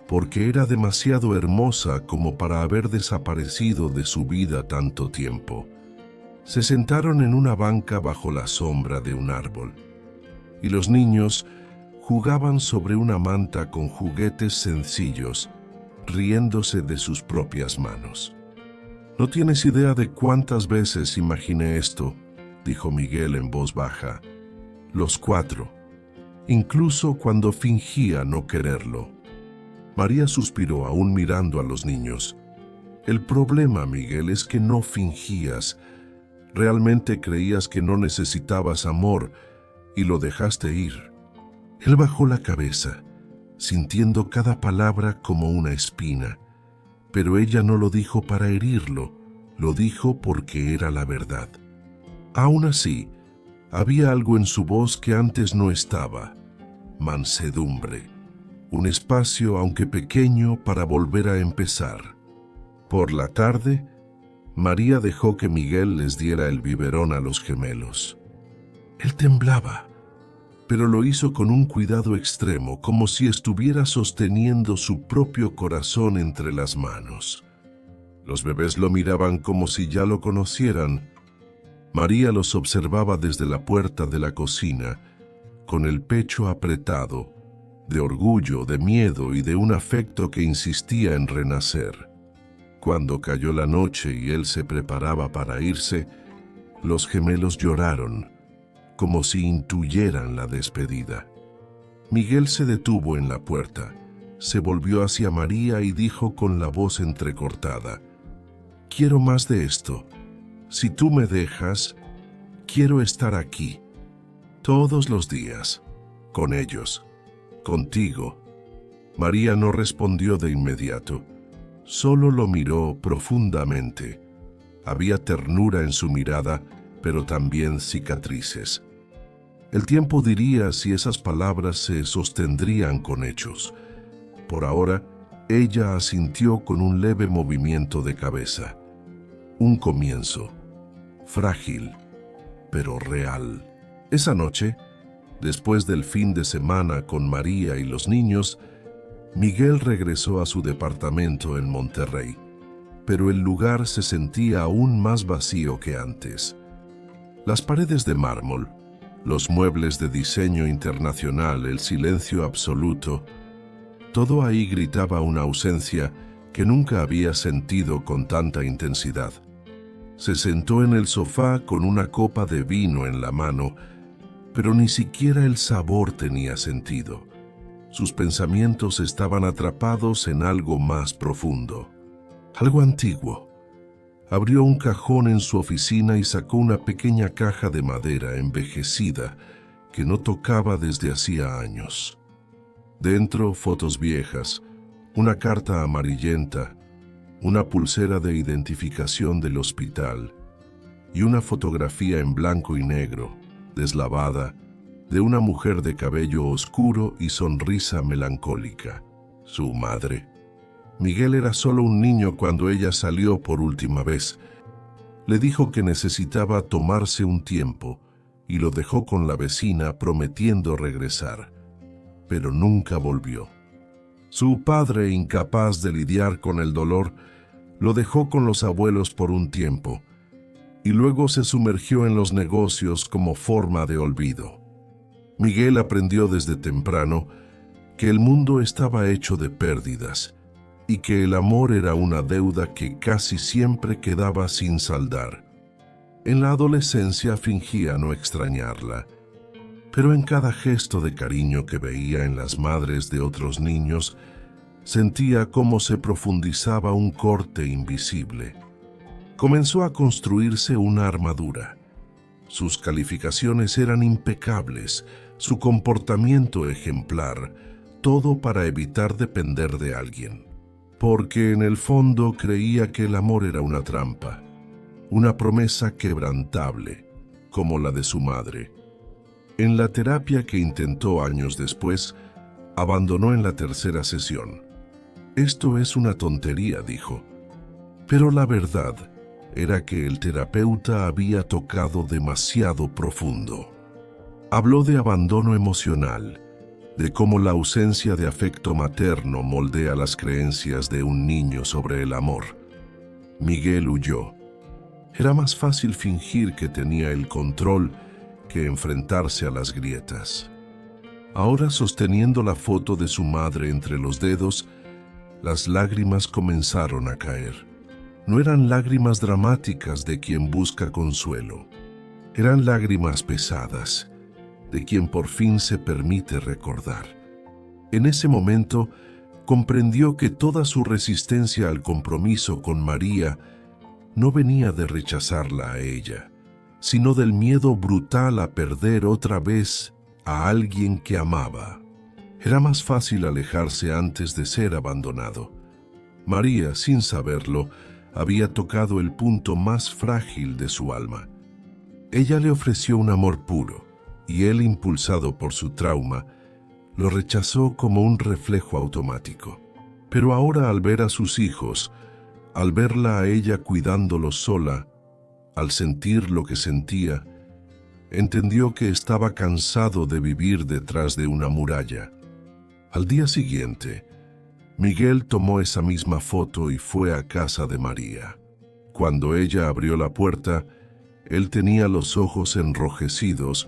porque era demasiado hermosa como para haber desaparecido de su vida tanto tiempo. Se sentaron en una banca bajo la sombra de un árbol, y los niños jugaban sobre una manta con juguetes sencillos, riéndose de sus propias manos. «No tienes idea de cuántas veces imaginé esto», dijo Miguel en voz baja. «Los 4, incluso cuando fingía no quererlo». María suspiró, aún mirando a los niños. «El problema, Miguel, es que no fingías. Realmente creías que no necesitabas amor y lo dejaste ir». Él bajó la cabeza, sintiendo cada palabra como una espina. Pero ella no lo dijo para herirlo, lo dijo porque era la verdad. Aún así, había algo en su voz que antes no estaba: mansedumbre, un espacio, aunque pequeño, para volver a empezar. Por la tarde, María dejó que Miguel les diera el biberón a los gemelos. Él temblaba, pero lo hizo con un cuidado extremo, como si estuviera sosteniendo su propio corazón entre las manos. Los bebés lo miraban como si ya lo conocieran. María los observaba desde la puerta de la cocina, con el pecho apretado, de orgullo, de miedo y de un afecto que insistía en renacer. Cuando cayó la noche y él se preparaba para irse, los gemelos lloraron, como si intuyeran la despedida. Miguel se detuvo en la puerta, se volvió hacia María y dijo con la voz entrecortada: «Quiero más de esto. Si tú me dejas, quiero estar aquí, todos los días, con ellos, contigo». María no respondió de inmediato, solo lo miró profundamente. Había ternura en su mirada, pero también cicatrices. El tiempo diría si esas palabras se sostendrían con hechos. Por ahora, ella asintió con un leve movimiento de cabeza. Un comienzo, frágil, pero real. Esa noche, después del fin de semana con María y los niños, Miguel regresó a su departamento en Monterrey, pero el lugar se sentía aún más vacío que antes. Las paredes de mármol, los muebles de diseño internacional, el silencio absoluto, todo ahí gritaba una ausencia que nunca había sentido con tanta intensidad. Se sentó en el sofá con una copa de vino en la mano, pero ni siquiera el sabor tenía sentido. Sus pensamientos estaban atrapados en algo más profundo, algo antiguo. Abrió un cajón en su oficina y sacó una pequeña caja de madera envejecida que no tocaba desde hacía años. Dentro, fotos viejas, una carta amarillenta, una pulsera de identificación del hospital y una fotografía en blanco y negro, deslavada, de una mujer de cabello oscuro y sonrisa melancólica, su madre. Miguel era solo un niño cuando ella salió por última vez. Le dijo que necesitaba tomarse un tiempo y lo dejó con la vecina prometiendo regresar, pero nunca volvió. Su padre, incapaz de lidiar con el dolor, lo dejó con los abuelos por un tiempo y luego se sumergió en los negocios como forma de olvido. Miguel aprendió desde temprano que el mundo estaba hecho de pérdidas y que el amor era una deuda que casi siempre quedaba sin saldar. En la adolescencia fingía no extrañarla, pero en cada gesto de cariño que veía en las madres de otros niños, sentía cómo se profundizaba un corte invisible. Comenzó a construirse una armadura. Sus calificaciones eran impecables, su comportamiento ejemplar, todo para evitar depender de alguien. Porque en el fondo creía que el amor era una trampa, una promesa quebrantable, como la de su madre. En la terapia que intentó años después, abandonó en la tercera sesión. «Esto es una tontería», dijo. Pero la verdad era que el terapeuta había tocado demasiado profundo. Habló de abandono emocional, de cómo la ausencia de afecto materno moldea las creencias de un niño sobre el amor. Miguel huyó. Era más fácil fingir que tenía el control que enfrentarse a las grietas. Ahora, sosteniendo la foto de su madre entre los dedos, las lágrimas comenzaron a caer. No eran lágrimas dramáticas de quien busca consuelo. Eran lágrimas pesadas, de quien por fin se permite recordar. En ese momento, comprendió que toda su resistencia al compromiso con María no venía de rechazarla a ella, sino del miedo brutal a perder otra vez a alguien que amaba. Era más fácil alejarse antes de ser abandonado. María, sin saberlo, había tocado el punto más frágil de su alma. Ella le ofreció un amor puro, y él, impulsado por su trauma, lo rechazó como un reflejo automático. Pero ahora, al ver a sus hijos, al verla a ella cuidándolos sola, al sentir lo que sentía, entendió que estaba cansado de vivir detrás de una muralla. Al día siguiente, Miguel tomó esa misma foto y fue a casa de María. Cuando ella abrió la puerta, él tenía los ojos enrojecidos,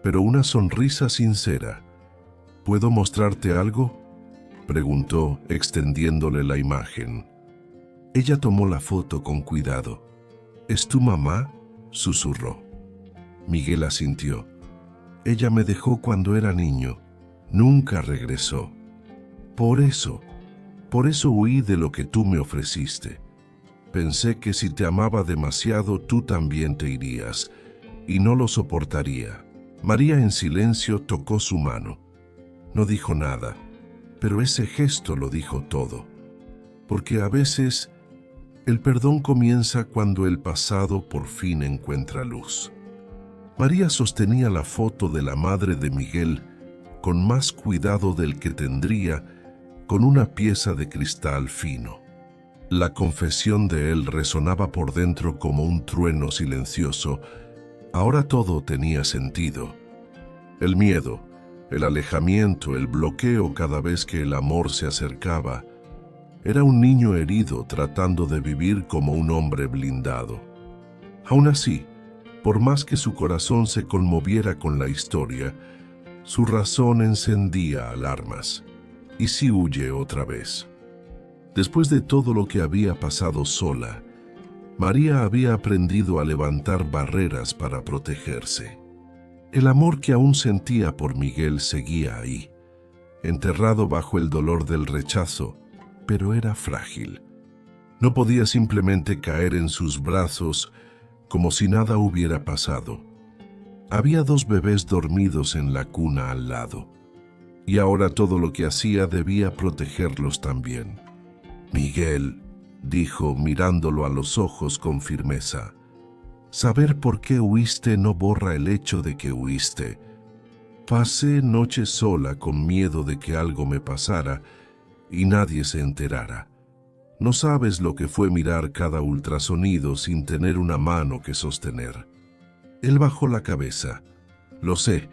pero una sonrisa sincera. ¿Puedo mostrarte algo?, preguntó, extendiéndole la imagen. Ella tomó la foto con cuidado. ¿Es tu mamá?, susurró. Miguel asintió. Ella me dejó cuando era niño. Nunca regresó. Por eso huí de lo que tú me ofreciste. Pensé que si te amaba demasiado, tú también te irías, y no lo soportaría. María, en silencio, tocó su mano. No dijo nada, pero ese gesto lo dijo todo. Porque a veces el perdón comienza cuando el pasado por fin encuentra luz. María sostenía la foto de la madre de Miguel con más cuidado del que tendría con una pieza de cristal fino. La confesión de él resonaba por dentro como un trueno silencioso. Ahora todo tenía sentido. El miedo, el alejamiento, el bloqueo cada vez que el amor se acercaba. Era un niño herido tratando de vivir como un hombre blindado. Aún así, por más que su corazón se conmoviera con la historia, su razón encendía alarmas. ¿Y si huye otra vez? Después de todo lo que había pasado sola, María había aprendido a levantar barreras para protegerse. El amor que aún sentía por Miguel seguía ahí, enterrado bajo el dolor del rechazo, pero era frágil. No podía simplemente caer en sus brazos como si nada hubiera pasado. Había 2 bebés dormidos en la cuna al lado, y ahora todo lo que hacía debía protegerlos también. Miguel, dijo mirándolo a los ojos con firmeza, saber por qué huiste no borra el hecho de que huiste. Pasé noches sola con miedo de que algo me pasara y nadie se enterara. No sabes lo que fue mirar cada ultrasonido sin tener una mano que sostener. Él bajó la cabeza. Lo sé,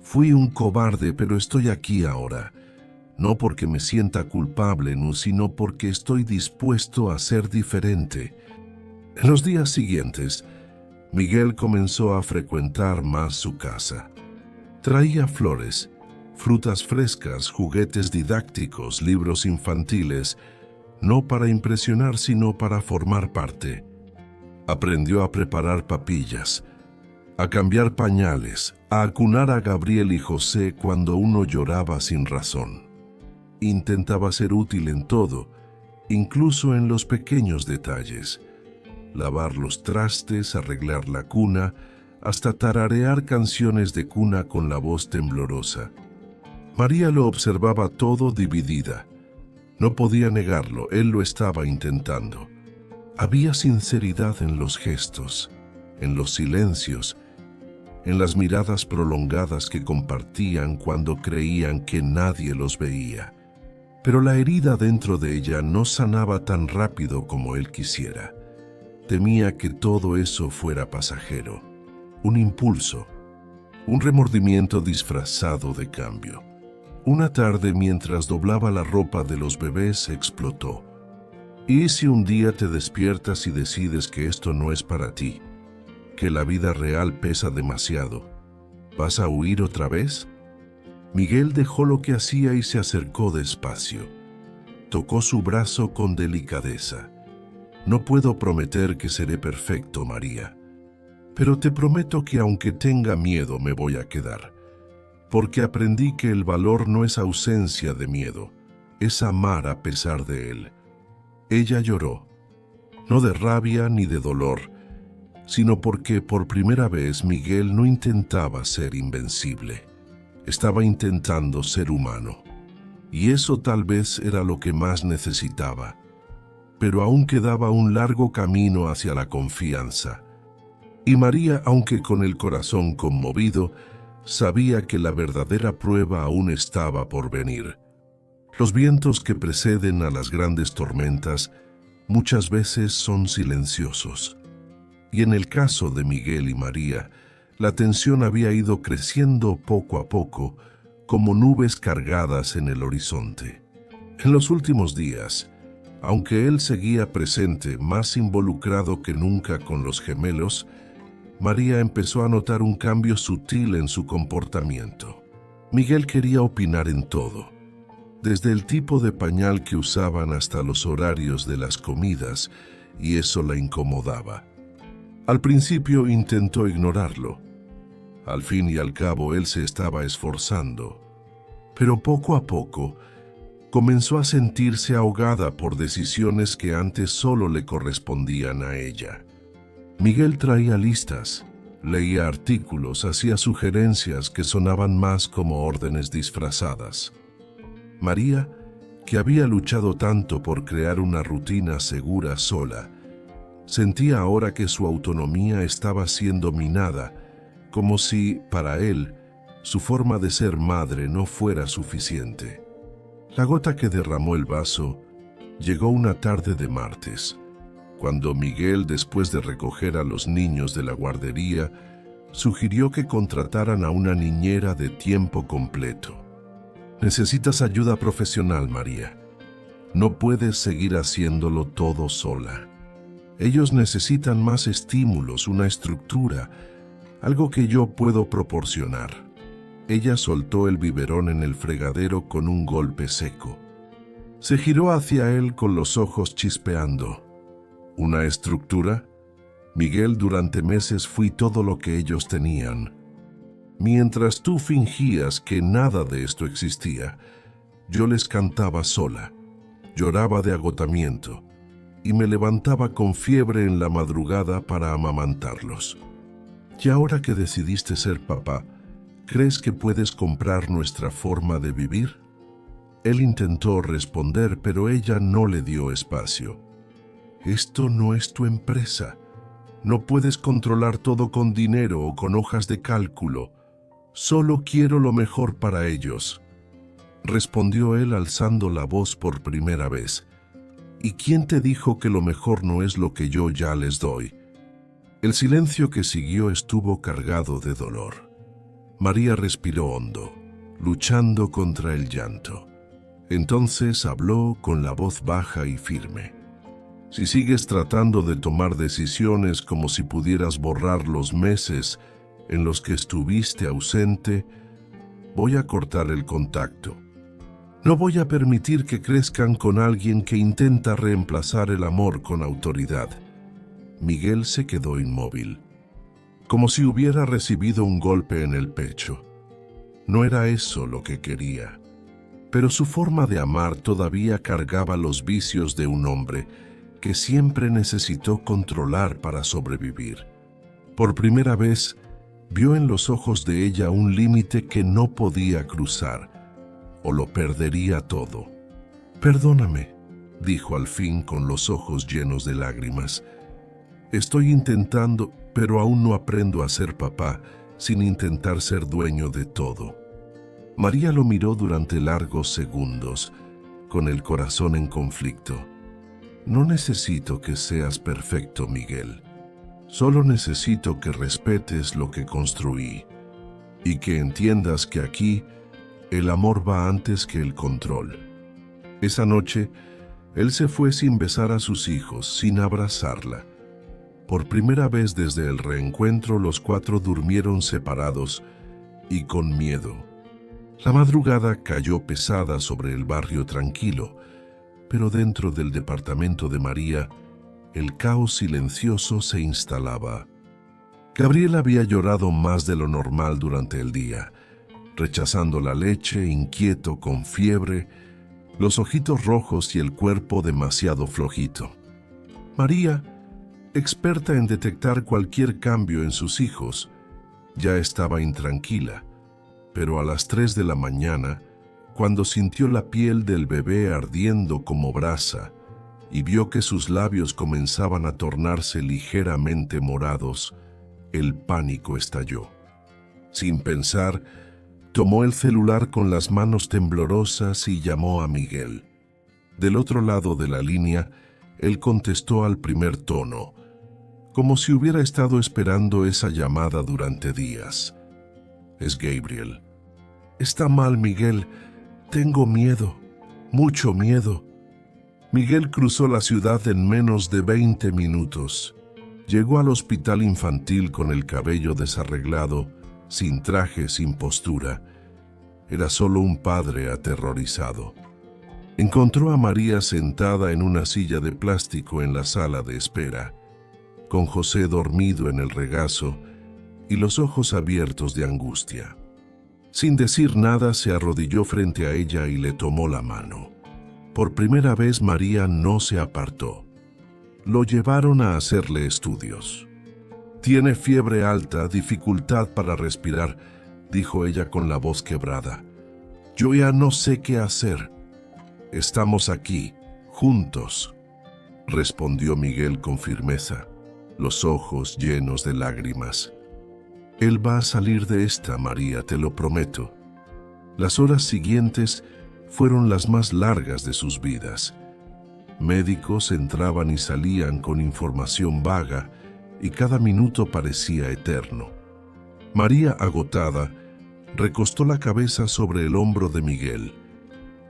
fui un cobarde, pero estoy aquí ahora. No porque me sienta culpable, sino porque estoy dispuesto a ser diferente. En los días siguientes, Miguel comenzó a frecuentar más su casa. Traía flores, frutas frescas, juguetes didácticos, libros infantiles, no para impresionar, sino para formar parte. Aprendió a preparar papillas, a cambiar pañales, a acunar a Gabriel y José cuando uno lloraba sin razón. Intentaba ser útil en todo, incluso en los pequeños detalles. Lavar los trastes, arreglar la cuna, hasta tararear canciones de cuna con la voz temblorosa. María lo observaba todo dividida. No podía negarlo, él lo estaba intentando. Había sinceridad en los gestos, en los silencios, en las miradas prolongadas que compartían cuando creían que nadie los veía. Pero la herida dentro de ella no sanaba tan rápido como él quisiera. Temía que todo eso fuera pasajero, un impulso, un remordimiento disfrazado de cambio. Una tarde, mientras doblaba la ropa de los bebés, explotó. ¿Y si un día te despiertas y decides que esto no es para ti? ¿Que la vida real pesa demasiado? ¿Vas a huir otra vez? Miguel dejó lo que hacía y se acercó despacio. Tocó su brazo con delicadeza. No puedo prometer que seré perfecto, María, pero te prometo que aunque tenga miedo me voy a quedar, porque aprendí que el valor no es ausencia de miedo, es amar a pesar de él. Ella lloró, no de rabia ni de dolor, sino porque por primera vez Miguel no intentaba ser invencible. Estaba intentando ser humano, y eso tal vez era lo que más necesitaba. Pero aún quedaba un largo camino hacia la confianza. Y María, aunque con el corazón conmovido, sabía que la verdadera prueba aún estaba por venir. Los vientos que preceden a las grandes tormentas muchas veces son silenciosos. Y en el caso de Miguel y María, la tensión había ido creciendo poco a poco, como nubes cargadas en el horizonte. En los últimos días, aunque él seguía presente, más involucrado que nunca con los gemelos, María empezó a notar un cambio sutil en su comportamiento. Miguel quería opinar en todo, desde el tipo de pañal que usaban hasta los horarios de las comidas, y eso la incomodaba. Al principio intentó ignorarlo. Al fin y al cabo él se estaba esforzando, pero poco a poco comenzó a sentirse ahogada por decisiones que antes solo le correspondían a ella. Miguel traía listas, leía artículos, hacía sugerencias que sonaban más como órdenes disfrazadas. María, que había luchado tanto por crear una rutina segura sola, sentía ahora que su autonomía estaba siendo minada, como si, para él, su forma de ser madre no fuera suficiente. La gota que derramó el vaso llegó una tarde de martes, cuando Miguel, después de recoger a los niños de la guardería, sugirió que contrataran a una niñera de tiempo completo. Necesitas ayuda profesional, María. No puedes seguir haciéndolo todo sola. Ellos necesitan más estímulos, una estructura, algo que yo puedo proporcionar. Ella soltó el biberón en el fregadero con un golpe seco. Se giró hacia él con los ojos chispeando. ¿Una estructura? Miguel, durante meses fui todo lo que ellos tenían. Mientras tú fingías que nada de esto existía, yo les cantaba sola, lloraba de agotamiento y me levantaba con fiebre en la madrugada para amamantarlos. Y ahora que decidiste ser papá, ¿crees que puedes comprar nuestra forma de vivir? Él intentó responder, pero ella no le dio espacio. Esto no es tu empresa. No puedes controlar todo con dinero o con hojas de cálculo. Solo quiero lo mejor para ellos, respondió él alzando la voz por primera vez. ¿Y quién te dijo que lo mejor no es lo que yo ya les doy? El silencio que siguió estuvo cargado de dolor. María respiró hondo, luchando contra el llanto. Entonces habló con la voz baja y firme. Si sigues tratando de tomar decisiones como si pudieras borrar los meses en los que estuviste ausente, voy a cortar el contacto. No voy a permitir que crezcan con alguien que intenta reemplazar el amor con autoridad. Miguel se quedó inmóvil, como si hubiera recibido un golpe en el pecho. No era eso lo que quería, pero su forma de amar todavía cargaba los vicios de un hombre que siempre necesitó controlar para sobrevivir. Por primera vez, vio en los ojos de ella un límite que no podía cruzar, o lo perdería todo. «Perdóname», dijo al fin con los ojos llenos de lágrimas. «Estoy intentando, pero aún no aprendo a ser papá sin intentar ser dueño de todo». María lo miró durante largos segundos, con el corazón en conflicto. No necesito que seas perfecto, Miguel. Solo necesito que respetes lo que construí y que entiendas que aquí el amor va antes que el control. Esa noche, él se fue sin besar a sus hijos, sin abrazarla. Por primera vez desde el reencuentro, los cuatro durmieron separados y con miedo. La madrugada cayó pesada sobre el barrio tranquilo, pero dentro del departamento de María, el caos silencioso se instalaba. Gabriel había llorado más de lo normal durante el día, rechazando la leche, inquieto, con fiebre, los ojitos rojos y el cuerpo demasiado flojito. María, experta en detectar cualquier cambio en sus hijos, ya estaba intranquila, pero a las 3 de la mañana, cuando sintió la piel del bebé ardiendo como brasa y vio que sus labios comenzaban a tornarse ligeramente morados, el pánico estalló. Sin pensar, tomó el celular con las manos temblorosas y llamó a Miguel. Del otro lado de la línea, él contestó al primer tono, como si hubiera estado esperando esa llamada durante días. Es Gabriel. Está mal, Miguel. Tengo miedo, mucho miedo. Miguel cruzó la ciudad en menos de 20 minutos. Llegó al hospital infantil con el cabello desarreglado, sin traje, sin postura. Era solo un padre aterrorizado. Encontró a María sentada en una silla de plástico en la sala de espera, con José dormido en el regazo y los ojos abiertos de angustia. Sin decir nada, se arrodilló frente a ella y le tomó la mano. Por primera vez María no se apartó. Lo llevaron a hacerle estudios. Tiene fiebre alta, dificultad para respirar, dijo ella con la voz quebrada. Yo ya no sé qué hacer. Estamos aquí, juntos, respondió Miguel con firmeza, los ojos llenos de lágrimas. Él va a salir de esta, María, te lo prometo. Las horas siguientes fueron las más largas de sus vidas. Médicos entraban y salían con información vaga y cada minuto parecía eterno. María, agotada, recostó la cabeza sobre el hombro de Miguel.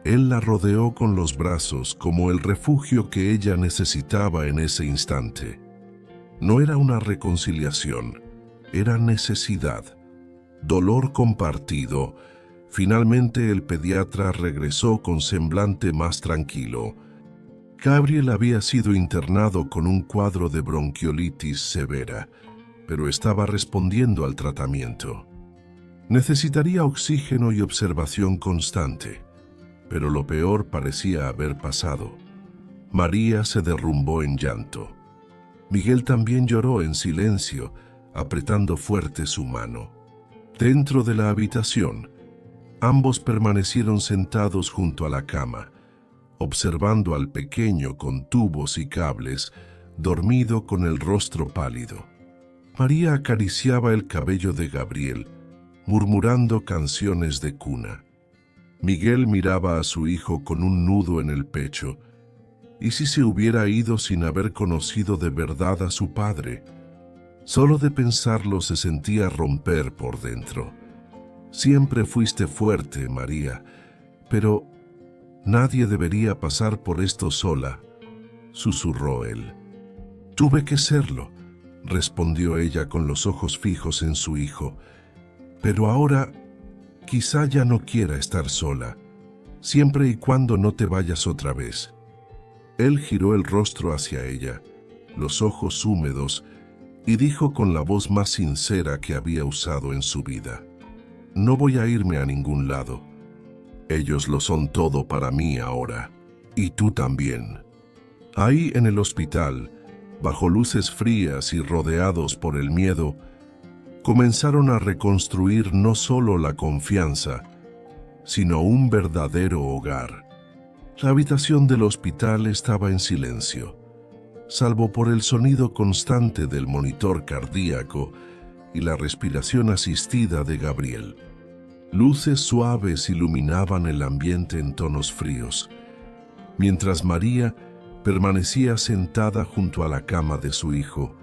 Él la rodeó con los brazos como el refugio que ella necesitaba en ese instante. No era una reconciliación, era necesidad, dolor compartido. Finalmente el pediatra regresó con semblante más tranquilo. Gabriel había sido internado con un cuadro de bronquiolitis severa, pero estaba respondiendo al tratamiento. Necesitaría oxígeno y observación constante, pero lo peor parecía haber pasado. María se derrumbó en llanto. Miguel también lloró en silencio, apretando fuerte su mano. Dentro de la habitación, ambos permanecieron sentados junto a la cama, observando al pequeño con tubos y cables, dormido con el rostro pálido. María acariciaba el cabello de Gabriel, murmurando canciones de cuna. Miguel miraba a su hijo con un nudo en el pecho. ¿Y si se hubiera ido sin haber conocido de verdad a su padre? Solo de pensarlo se sentía romper por dentro. Siempre fuiste fuerte, María, pero nadie debería pasar por esto sola, susurró él. Tuve que serlo, respondió ella con los ojos fijos en su hijo, pero ahora quizá ya no quiera estar sola, siempre y cuando no te vayas otra vez. Él giró el rostro hacia ella, los ojos húmedos, y dijo con la voz más sincera que había usado en su vida: no voy a irme a ningún lado. Ellos lo son todo para mí ahora, y tú también. Ahí en el hospital, bajo luces frías y rodeados por el miedo, comenzaron a reconstruir no solo la confianza, sino un verdadero hogar. La habitación del hospital estaba en silencio, salvo por el sonido constante del monitor cardíaco y la respiración asistida de Gabriel. Luces suaves iluminaban el ambiente en tonos fríos, mientras María permanecía sentada junto a la cama de su hijo,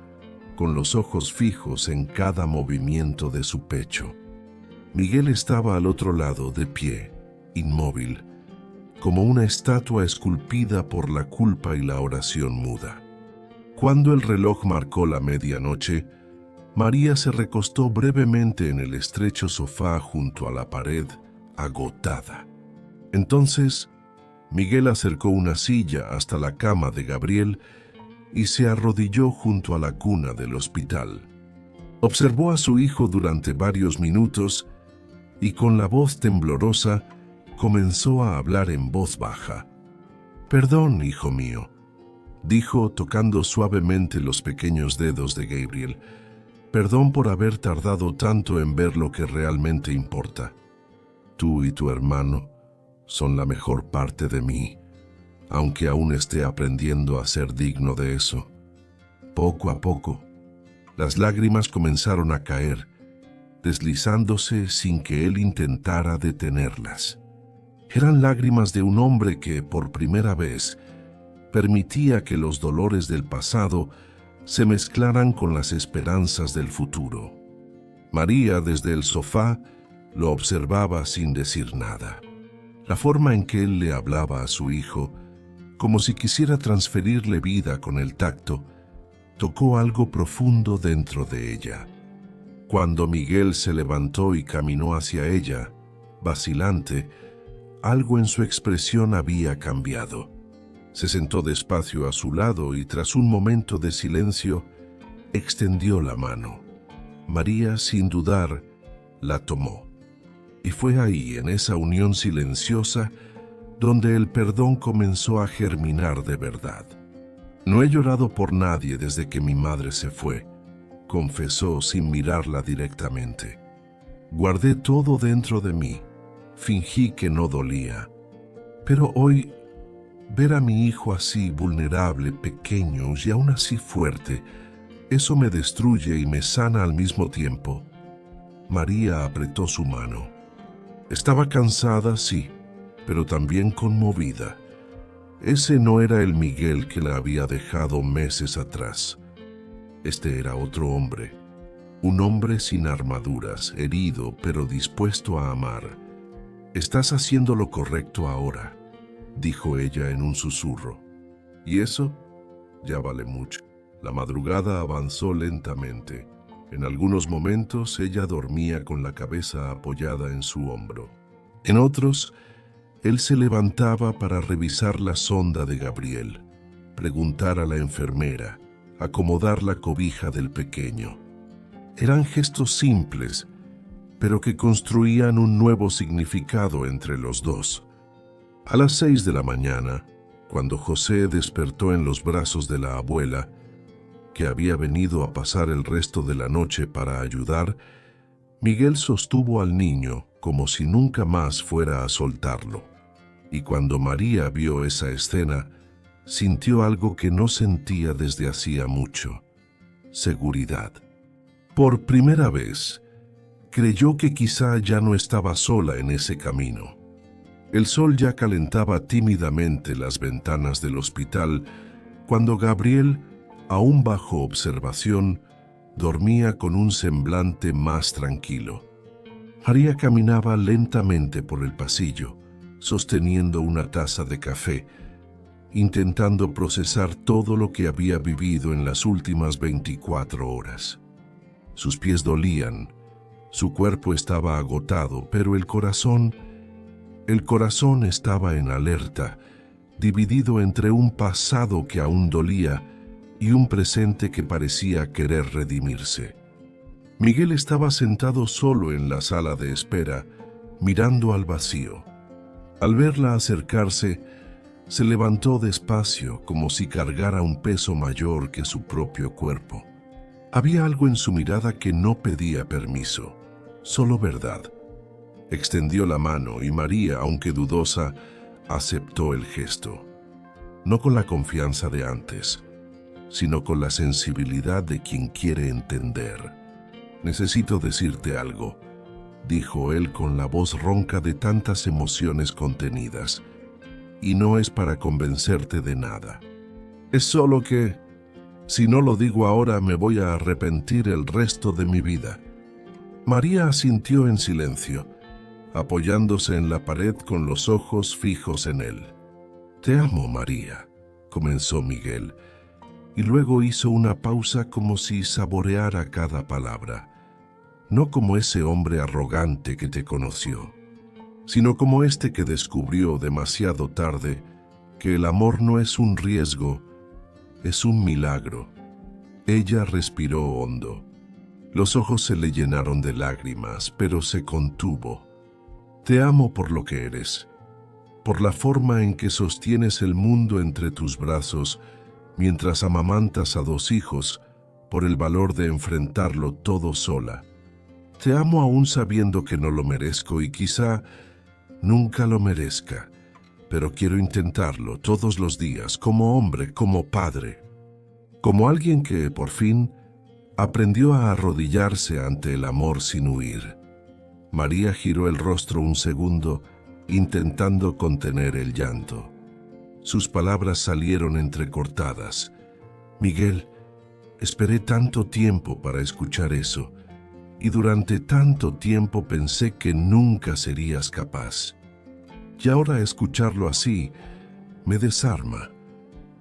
con los ojos fijos en cada movimiento de su pecho. Miguel estaba al otro lado, de pie, inmóvil, como una estatua esculpida por la culpa y la oración muda. Cuando el reloj marcó la medianoche, María se recostó brevemente en el estrecho sofá junto a la pared, agotada. Entonces, Miguel acercó una silla hasta la cama de Gabriel y se arrodilló junto a la cuna del hospital. Observó a su hijo durante varios minutos y con la voz temblorosa comenzó a hablar en voz baja. «Perdón, hijo mío», dijo tocando suavemente los pequeños dedos de Gabriel. «Perdón por haber tardado tanto en ver lo que realmente importa. Tú y tu hermano son la mejor parte de mí, aunque aún esté aprendiendo a ser digno de eso». Poco a poco, las lágrimas comenzaron a caer, deslizándose sin que él intentara detenerlas. Eran lágrimas de un hombre que, por primera vez, permitía que los dolores del pasado se mezclaran con las esperanzas del futuro. María, desde el sofá, lo observaba sin decir nada. La forma en que él le hablaba a su hijo, como si quisiera transferirle vida con el tacto, tocó algo profundo dentro de ella. Cuando Miguel se levantó y caminó hacia ella, vacilante, algo en su expresión había cambiado. Se sentó despacio a su lado y tras un momento de silencio, extendió la mano. María, sin dudar, la tomó. Y fue ahí, en esa unión silenciosa, donde el perdón comenzó a germinar de verdad. «No he llorado por nadie desde que mi madre se fue», confesó sin mirarla directamente. «Guardé todo dentro de mí, fingí que no dolía. Pero hoy, ver a mi hijo así vulnerable, pequeño y aún así fuerte, eso me destruye y me sana al mismo tiempo». María apretó su mano. Estaba cansada, sí, pero también conmovida. Ese no era el Miguel que la había dejado meses atrás. Este era otro hombre, un hombre sin armaduras, herido pero dispuesto a amar. «Estás haciendo lo correcto ahora», dijo ella en un susurro. «Y eso ya vale mucho». La madrugada avanzó lentamente. En algunos momentos ella dormía con la cabeza apoyada en su hombro. En otros, él se levantaba para revisar la sonda de Gabriel, preguntar a la enfermera, acomodar la cobija del pequeño. Eran gestos simples, pero que construían un nuevo significado entre los dos. A las 6 de la mañana, cuando José despertó en los brazos de la abuela, que había venido a pasar el resto de la noche para ayudar, Miguel sostuvo al niño como si nunca más fuera a soltarlo. Y cuando María vio esa escena, sintió algo que no sentía desde hacía mucho: seguridad. Por primera vez, creyó que quizá ya no estaba sola en ese camino. El sol ya calentaba tímidamente las ventanas del hospital cuando Gabriel, aún bajo observación, dormía con un semblante más tranquilo. María caminaba lentamente por el pasillo, sosteniendo una taza de café, intentando procesar todo lo que había vivido en las últimas 24 horas. Sus pies dolían, su cuerpo estaba agotado, pero el corazón estaba en alerta, dividido entre un pasado que aún dolía y un presente que parecía querer redimirse. Miguel estaba sentado solo en la sala de espera, mirando al vacío. Al verla acercarse, se levantó despacio, como si cargara un peso mayor que su propio cuerpo. Había algo en su mirada que no pedía permiso, solo verdad. Extendió la mano y María, aunque dudosa, aceptó el gesto. No con la confianza de antes, sino con la sensibilidad de quien quiere entender. «Necesito decirte algo», dijo él con la voz ronca de tantas emociones contenidas. y no es para convencerte de nada. Es solo que, si no lo digo ahora, me voy a arrepentir el resto de mi vida. María asintió en silencio, apoyándose en la pared con los ojos fijos en él. «Te amo, María», comenzó Miguel, y luego hizo una pausa como si saboreara cada palabra. No como ese hombre arrogante que te conoció, sino como este que descubrió demasiado tarde que el amor no es un riesgo, es un milagro. Ella respiró hondo. Los ojos se le llenaron de lágrimas, pero se contuvo. «Te amo por lo que eres, por la forma en que sostienes el mundo entre tus brazos mientras amamantas a 2 hijos, por el valor de enfrentarlo todo sola. Te amo aún sabiendo que no lo merezco y quizá nunca lo merezca, pero quiero intentarlo todos los días, como hombre, como padre, como alguien que, por fin, aprendió a arrodillarse ante el amor sin huir». María giró el rostro un segundo, intentando contener el llanto. Sus palabras salieron entrecortadas. «Miguel, esperé tanto tiempo para escuchar eso, y durante tanto tiempo pensé que nunca serías capaz. Y ahora escucharlo así me desarma».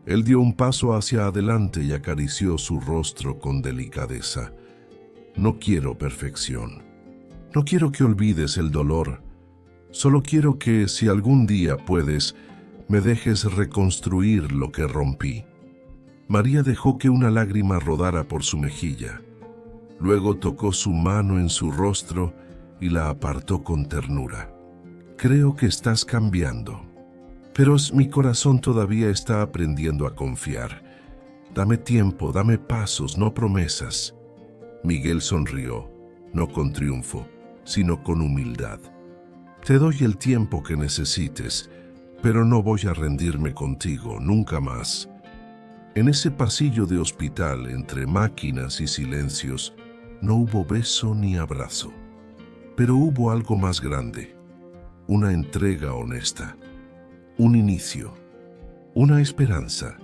Él dio un paso hacia adelante y acarició su rostro con delicadeza. «No quiero perfección. No quiero que olvides el dolor. Solo quiero que, si algún día puedes, me dejes reconstruir lo que rompí». María dejó que una lágrima rodara por su mejilla. Luego tocó su mano en su rostro y la apartó con ternura. «Creo que estás cambiando, pero mi corazón todavía está aprendiendo a confiar. Dame tiempo, dame pasos, no promesas». Miguel sonrió, no con triunfo, sino con humildad. «Te doy el tiempo que necesites, pero no voy a rendirme contigo, nunca más». En ese pasillo de hospital, entre máquinas y silencios, no hubo beso ni abrazo. Pero hubo algo más grande, una entrega honesta, un inicio, una esperanza.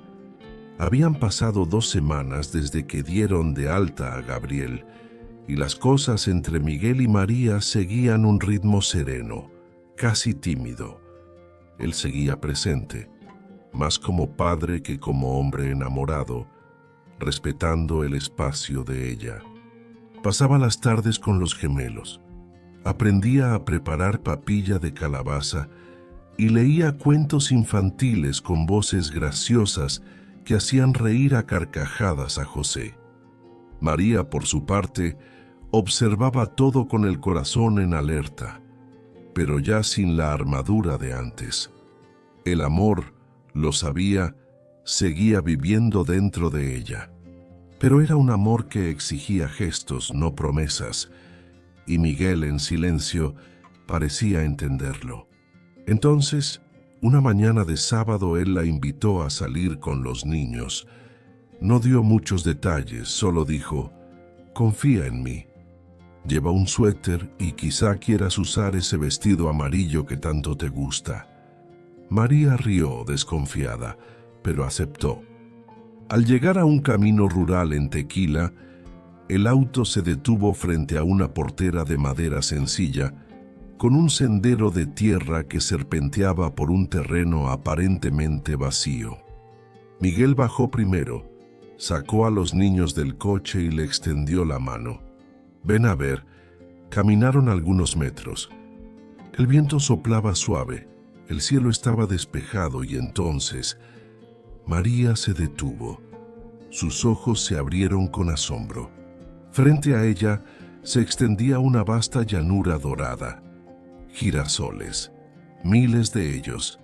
Habían pasado 2 semanas desde que dieron de alta a Gabriel, y las cosas entre Miguel y María seguían un ritmo sereno, casi tímido. Él seguía presente, más como padre que como hombre enamorado, respetando el espacio de ella. Pasaba las tardes con los gemelos, aprendía a preparar papilla de calabaza y leía cuentos infantiles con voces graciosas que hacían reír a carcajadas a José. María, por su parte, observaba todo con el corazón en alerta, pero ya sin la armadura de antes. El amor, lo sabía, seguía viviendo dentro de ella. Pero era un amor que exigía gestos, no promesas, y Miguel, en silencio, parecía entenderlo. Entonces, una mañana de sábado, él la invitó a salir con los niños. No dio muchos detalles, solo dijo: «Confía en mí. Lleva un suéter y quizá quieras usar ese vestido amarillo que tanto te gusta». María rió desconfiada, pero aceptó. Al llegar a un camino rural en Tequila, el auto se detuvo frente a una portera de madera sencilla, con un sendero de tierra que serpenteaba por un terreno aparentemente vacío. Miguel bajó primero, sacó a los niños del coche y le extendió la mano. «Ven a ver». Caminaron algunos metros. El viento soplaba suave, el cielo estaba despejado y entonces María se detuvo. Sus ojos se abrieron con asombro. Frente a ella se extendía una vasta llanura dorada. Girasoles, miles de ellos,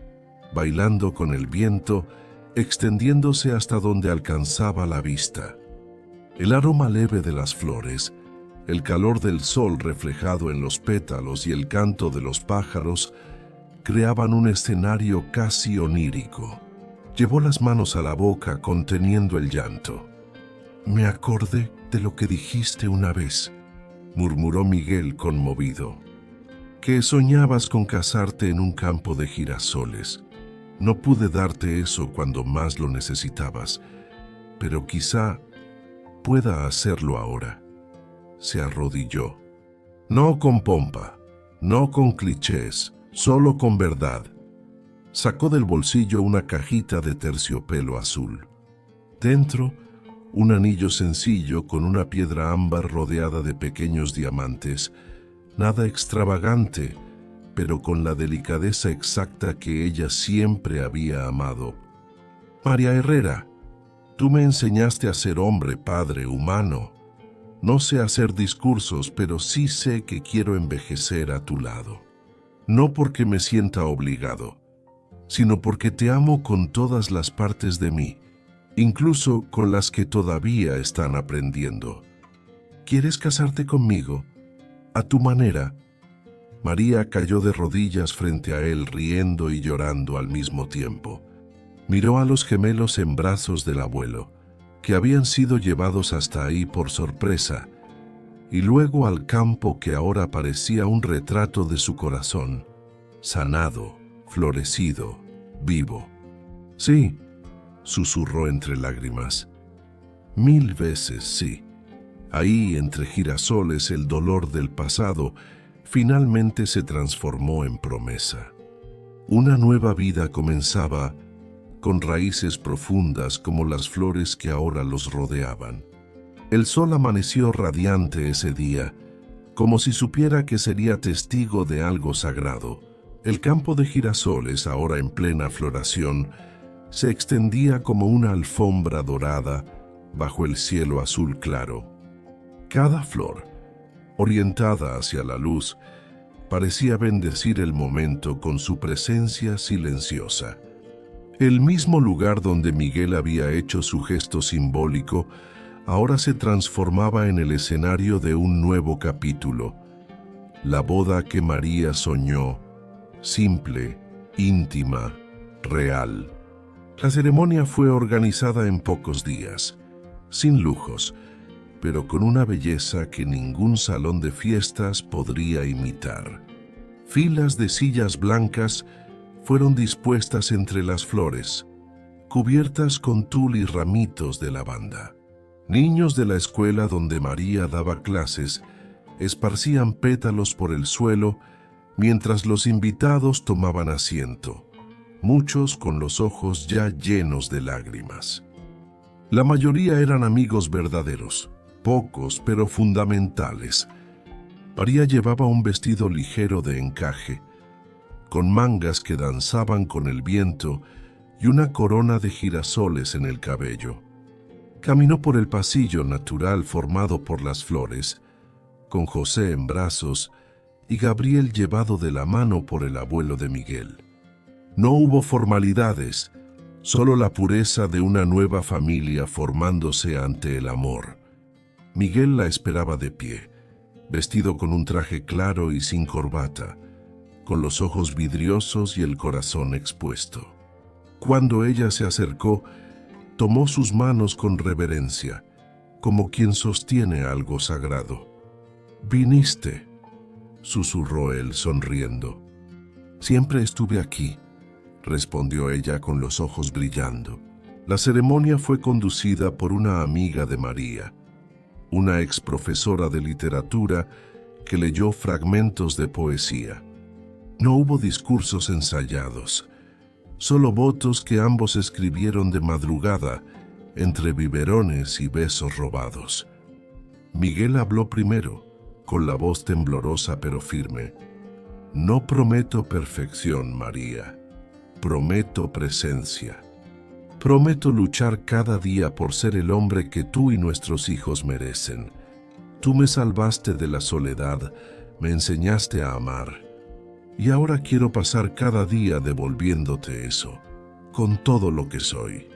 bailando con el viento, extendiéndose hasta donde alcanzaba la vista. El aroma leve de las flores, el calor del sol reflejado en los pétalos y el canto de los pájaros creaban un escenario casi onírico. Llevó las manos a la boca conteniendo el llanto. «Me acordé de lo que dijiste una vez», murmuró Miguel conmovido. «Que soñabas con casarte en un campo de girasoles. No pude darte eso cuando más lo necesitabas, pero quizá pueda hacerlo ahora. Se arrodilló. No con pompa, no con clichés, solo con verdad. Sacó del bolsillo una cajita de terciopelo azul. Dentro, un anillo sencillo con una piedra ámbar rodeada de pequeños diamantes. Nada extravagante, pero con la delicadeza exacta que ella siempre había amado. María Herrera, tú me enseñaste a ser hombre, padre, humano. No sé hacer discursos, pero sí sé que quiero envejecer a tu lado. No porque me sienta obligado, sino porque te amo con todas las partes de mí, incluso con las que todavía están aprendiendo. ¿Quieres casarte conmigo? A tu manera. María cayó de rodillas frente a él, riendo y llorando al mismo tiempo. Miró a los gemelos en brazos del abuelo, que habían sido llevados hasta ahí por sorpresa, y luego al campo que ahora parecía un retrato de su corazón, sanado, florecido, vivo. Sí, susurró entre lágrimas. 1000 veces sí. Ahí, entre girasoles, el dolor del pasado finalmente se transformó en promesa. Una nueva vida comenzaba, con raíces profundas como las flores que ahora los rodeaban. El sol amaneció radiante ese día, como si supiera que sería testigo de algo sagrado. El campo de girasoles, ahora en plena floración, se extendía como una alfombra dorada bajo el cielo azul claro. Cada flor, orientada hacia la luz, parecía bendecir el momento con su presencia silenciosa. El mismo lugar donde Miguel había hecho su gesto simbólico ahora se transformaba en el escenario de un nuevo capítulo. La boda que María soñó, simple, íntima, real. La ceremonia fue organizada en pocos días, sin lujos, pero con una belleza que ningún salón de fiestas podría imitar. Filas de sillas blancas fueron dispuestas entre las flores, cubiertas con tul y ramitos de lavanda. Niños de la escuela donde María daba clases esparcían pétalos por el suelo mientras los invitados tomaban asiento, muchos con los ojos ya llenos de lágrimas. La mayoría eran amigos verdaderos, pocos pero fundamentales. María llevaba un vestido ligero de encaje, con mangas que danzaban con el viento y una corona de girasoles en el cabello. Caminó por el pasillo natural formado por las flores, con José en brazos y Gabriel llevado de la mano por el abuelo de Miguel. No hubo formalidades, solo la pureza de una nueva familia formándose ante el amor. Miguel la esperaba de pie, vestido con un traje claro y sin corbata, con los ojos vidriosos y el corazón expuesto. Cuando ella se acercó, tomó sus manos con reverencia, como quien sostiene algo sagrado. «Viniste», susurró él sonriendo. «Siempre estuve aquí», respondió ella con los ojos brillando. La ceremonia fue conducida por una amiga de María, una ex profesora de literatura que leyó fragmentos de poesía. No hubo discursos ensayados, solo votos que ambos escribieron de madrugada, entre biberones y besos robados. Miguel habló primero, con la voz temblorosa pero firme. «No prometo perfección, María. Prometo presencia. Prometo luchar cada día por ser el hombre que tú y nuestros hijos merecen. Tú me salvaste de la soledad, me enseñaste a amar. Y ahora quiero pasar cada día devolviéndote eso, con todo lo que soy».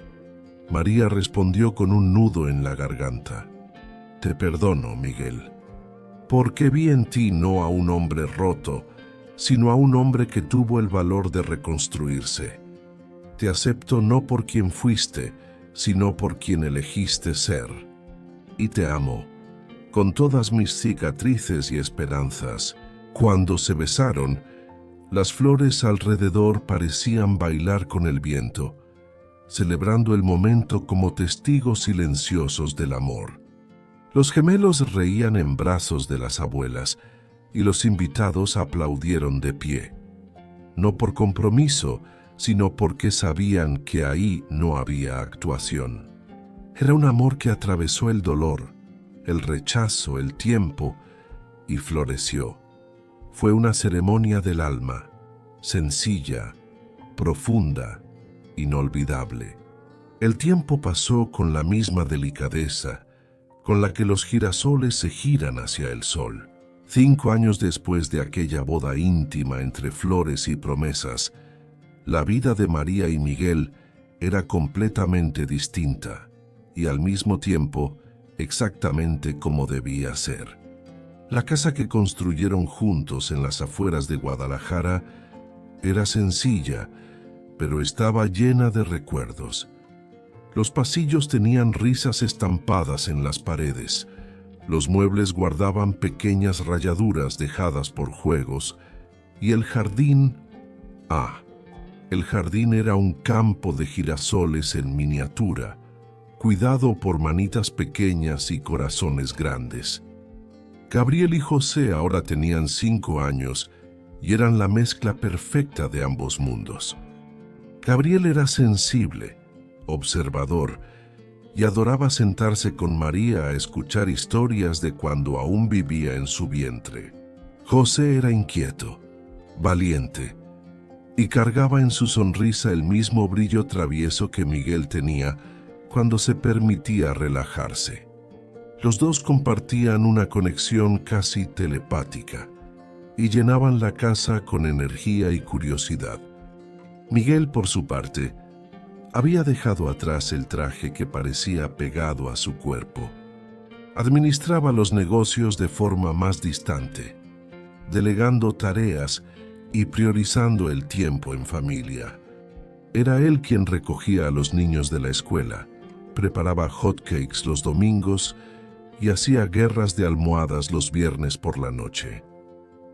María respondió con un nudo en la garganta. «Te perdono, Miguel, porque vi en ti no a un hombre roto, sino a un hombre que tuvo el valor de reconstruirse. Te acepto no por quien fuiste, sino por quien elegiste ser. Y te amo, con todas mis cicatrices y esperanzas». Cuando se besaron, Las flores alrededor parecían bailar con el viento, celebrando el momento como testigos silenciosos del amor. Los gemelos reían en brazos de las abuelas y los invitados aplaudieron de pie. No por compromiso, sino porque sabían que ahí no había actuación. Era un amor que atravesó el dolor, el rechazo, el tiempo y floreció. Fue una ceremonia del alma, sencilla, profunda, inolvidable. El tiempo pasó con la misma delicadeza con la que los girasoles se giran hacia el sol. 5 años después de aquella boda íntima entre flores y promesas, la vida de María y Miguel era completamente distinta y al mismo tiempo exactamente como debía ser. La casa que construyeron juntos en las afueras de Guadalajara era sencilla, pero estaba llena de recuerdos. Los pasillos tenían risas estampadas en las paredes. Los muebles guardaban pequeñas rayaduras dejadas por juegos. Y el jardín... el jardín era un campo de girasoles en miniatura, cuidado por manitas pequeñas y corazones grandes. Gabriel y José ahora tenían 5 años y eran la mezcla perfecta de ambos mundos. Gabriel era sensible, observador, y adoraba sentarse con María a escuchar historias de cuando aún vivía en su vientre. José era inquieto, valiente, y cargaba en su sonrisa el mismo brillo travieso que Miguel tenía cuando se permitía relajarse. Los dos compartían una conexión casi telepática y llenaban la casa con energía y curiosidad. Miguel, por su parte, había dejado atrás el traje que parecía pegado a su cuerpo. Administraba los negocios de forma más distante, delegando tareas y priorizando el tiempo en familia. Era él quien recogía a los niños de la escuela, preparaba hotcakes los domingos y hacía guerras de almohadas los viernes por la noche.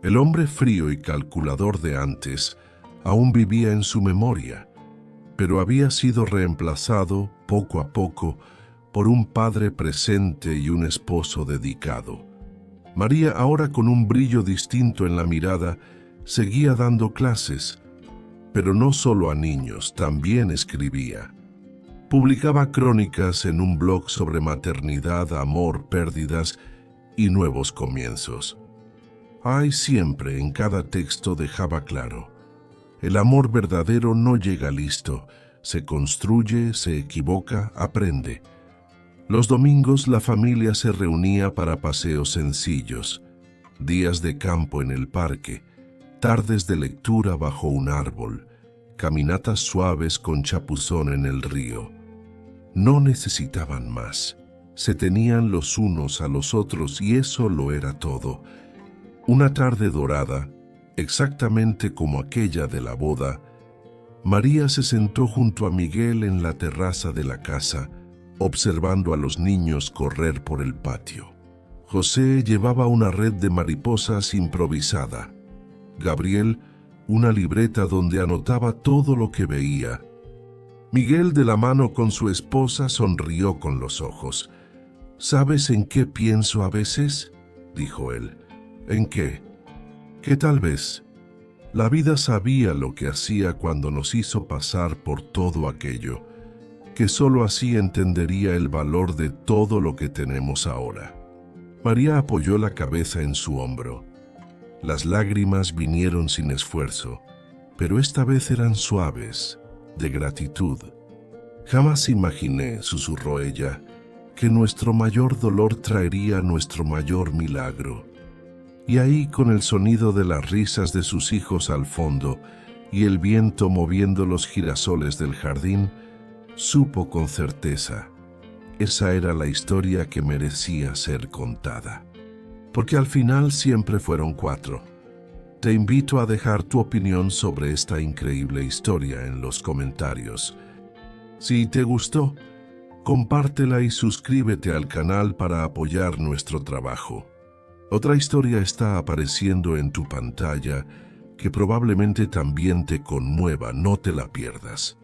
El hombre frío y calculador de antes aún vivía en su memoria, pero había sido reemplazado poco a poco por un padre presente y un esposo dedicado. María, ahora con un brillo distinto en la mirada, seguía dando clases, pero no solo a niños, también escribía. Publicaba crónicas en un blog sobre maternidad, amor, pérdidas y nuevos comienzos. Siempre en cada texto dejaba claro: el amor verdadero no llega listo, se construye, se equivoca, aprende. Los domingos la familia se reunía para paseos sencillos, días de campo en el parque, tardes de lectura bajo un árbol, caminatas suaves con chapuzón en el río. No necesitaban más, se tenían los unos a los otros y eso lo era todo. Una tarde dorada, exactamente como aquella de la boda, María se sentó junto a Miguel en la terraza de la casa, observando a los niños correr por el patio. José llevaba una red de mariposas improvisada. Gabriel, una libreta donde anotaba todo lo que veía. Miguel, de la mano con su esposa, sonrió con los ojos. ¿Sabes en qué pienso a veces?, dijo él. ¿En qué? Que tal vez la vida sabía lo que hacía cuando nos hizo pasar por todo aquello, que sólo así entendería el valor de todo lo que tenemos ahora. María apoyó la cabeza en su hombro. Las lágrimas vinieron sin esfuerzo, pero esta vez eran suaves, de gratitud. Jamás imaginé, susurró ella, que nuestro mayor dolor traería nuestro mayor milagro. Y ahí, con el sonido de las risas de sus hijos al fondo y el viento moviendo los girasoles del jardín, supo con certeza: esa era la historia que merecía ser contada. Porque al final siempre fueron 4. Te invito a dejar tu opinión sobre esta increíble historia en los comentarios. Si te gustó, compártela y suscríbete al canal para apoyar nuestro trabajo. Otra historia está apareciendo en tu pantalla que probablemente también te conmueva, no te la pierdas.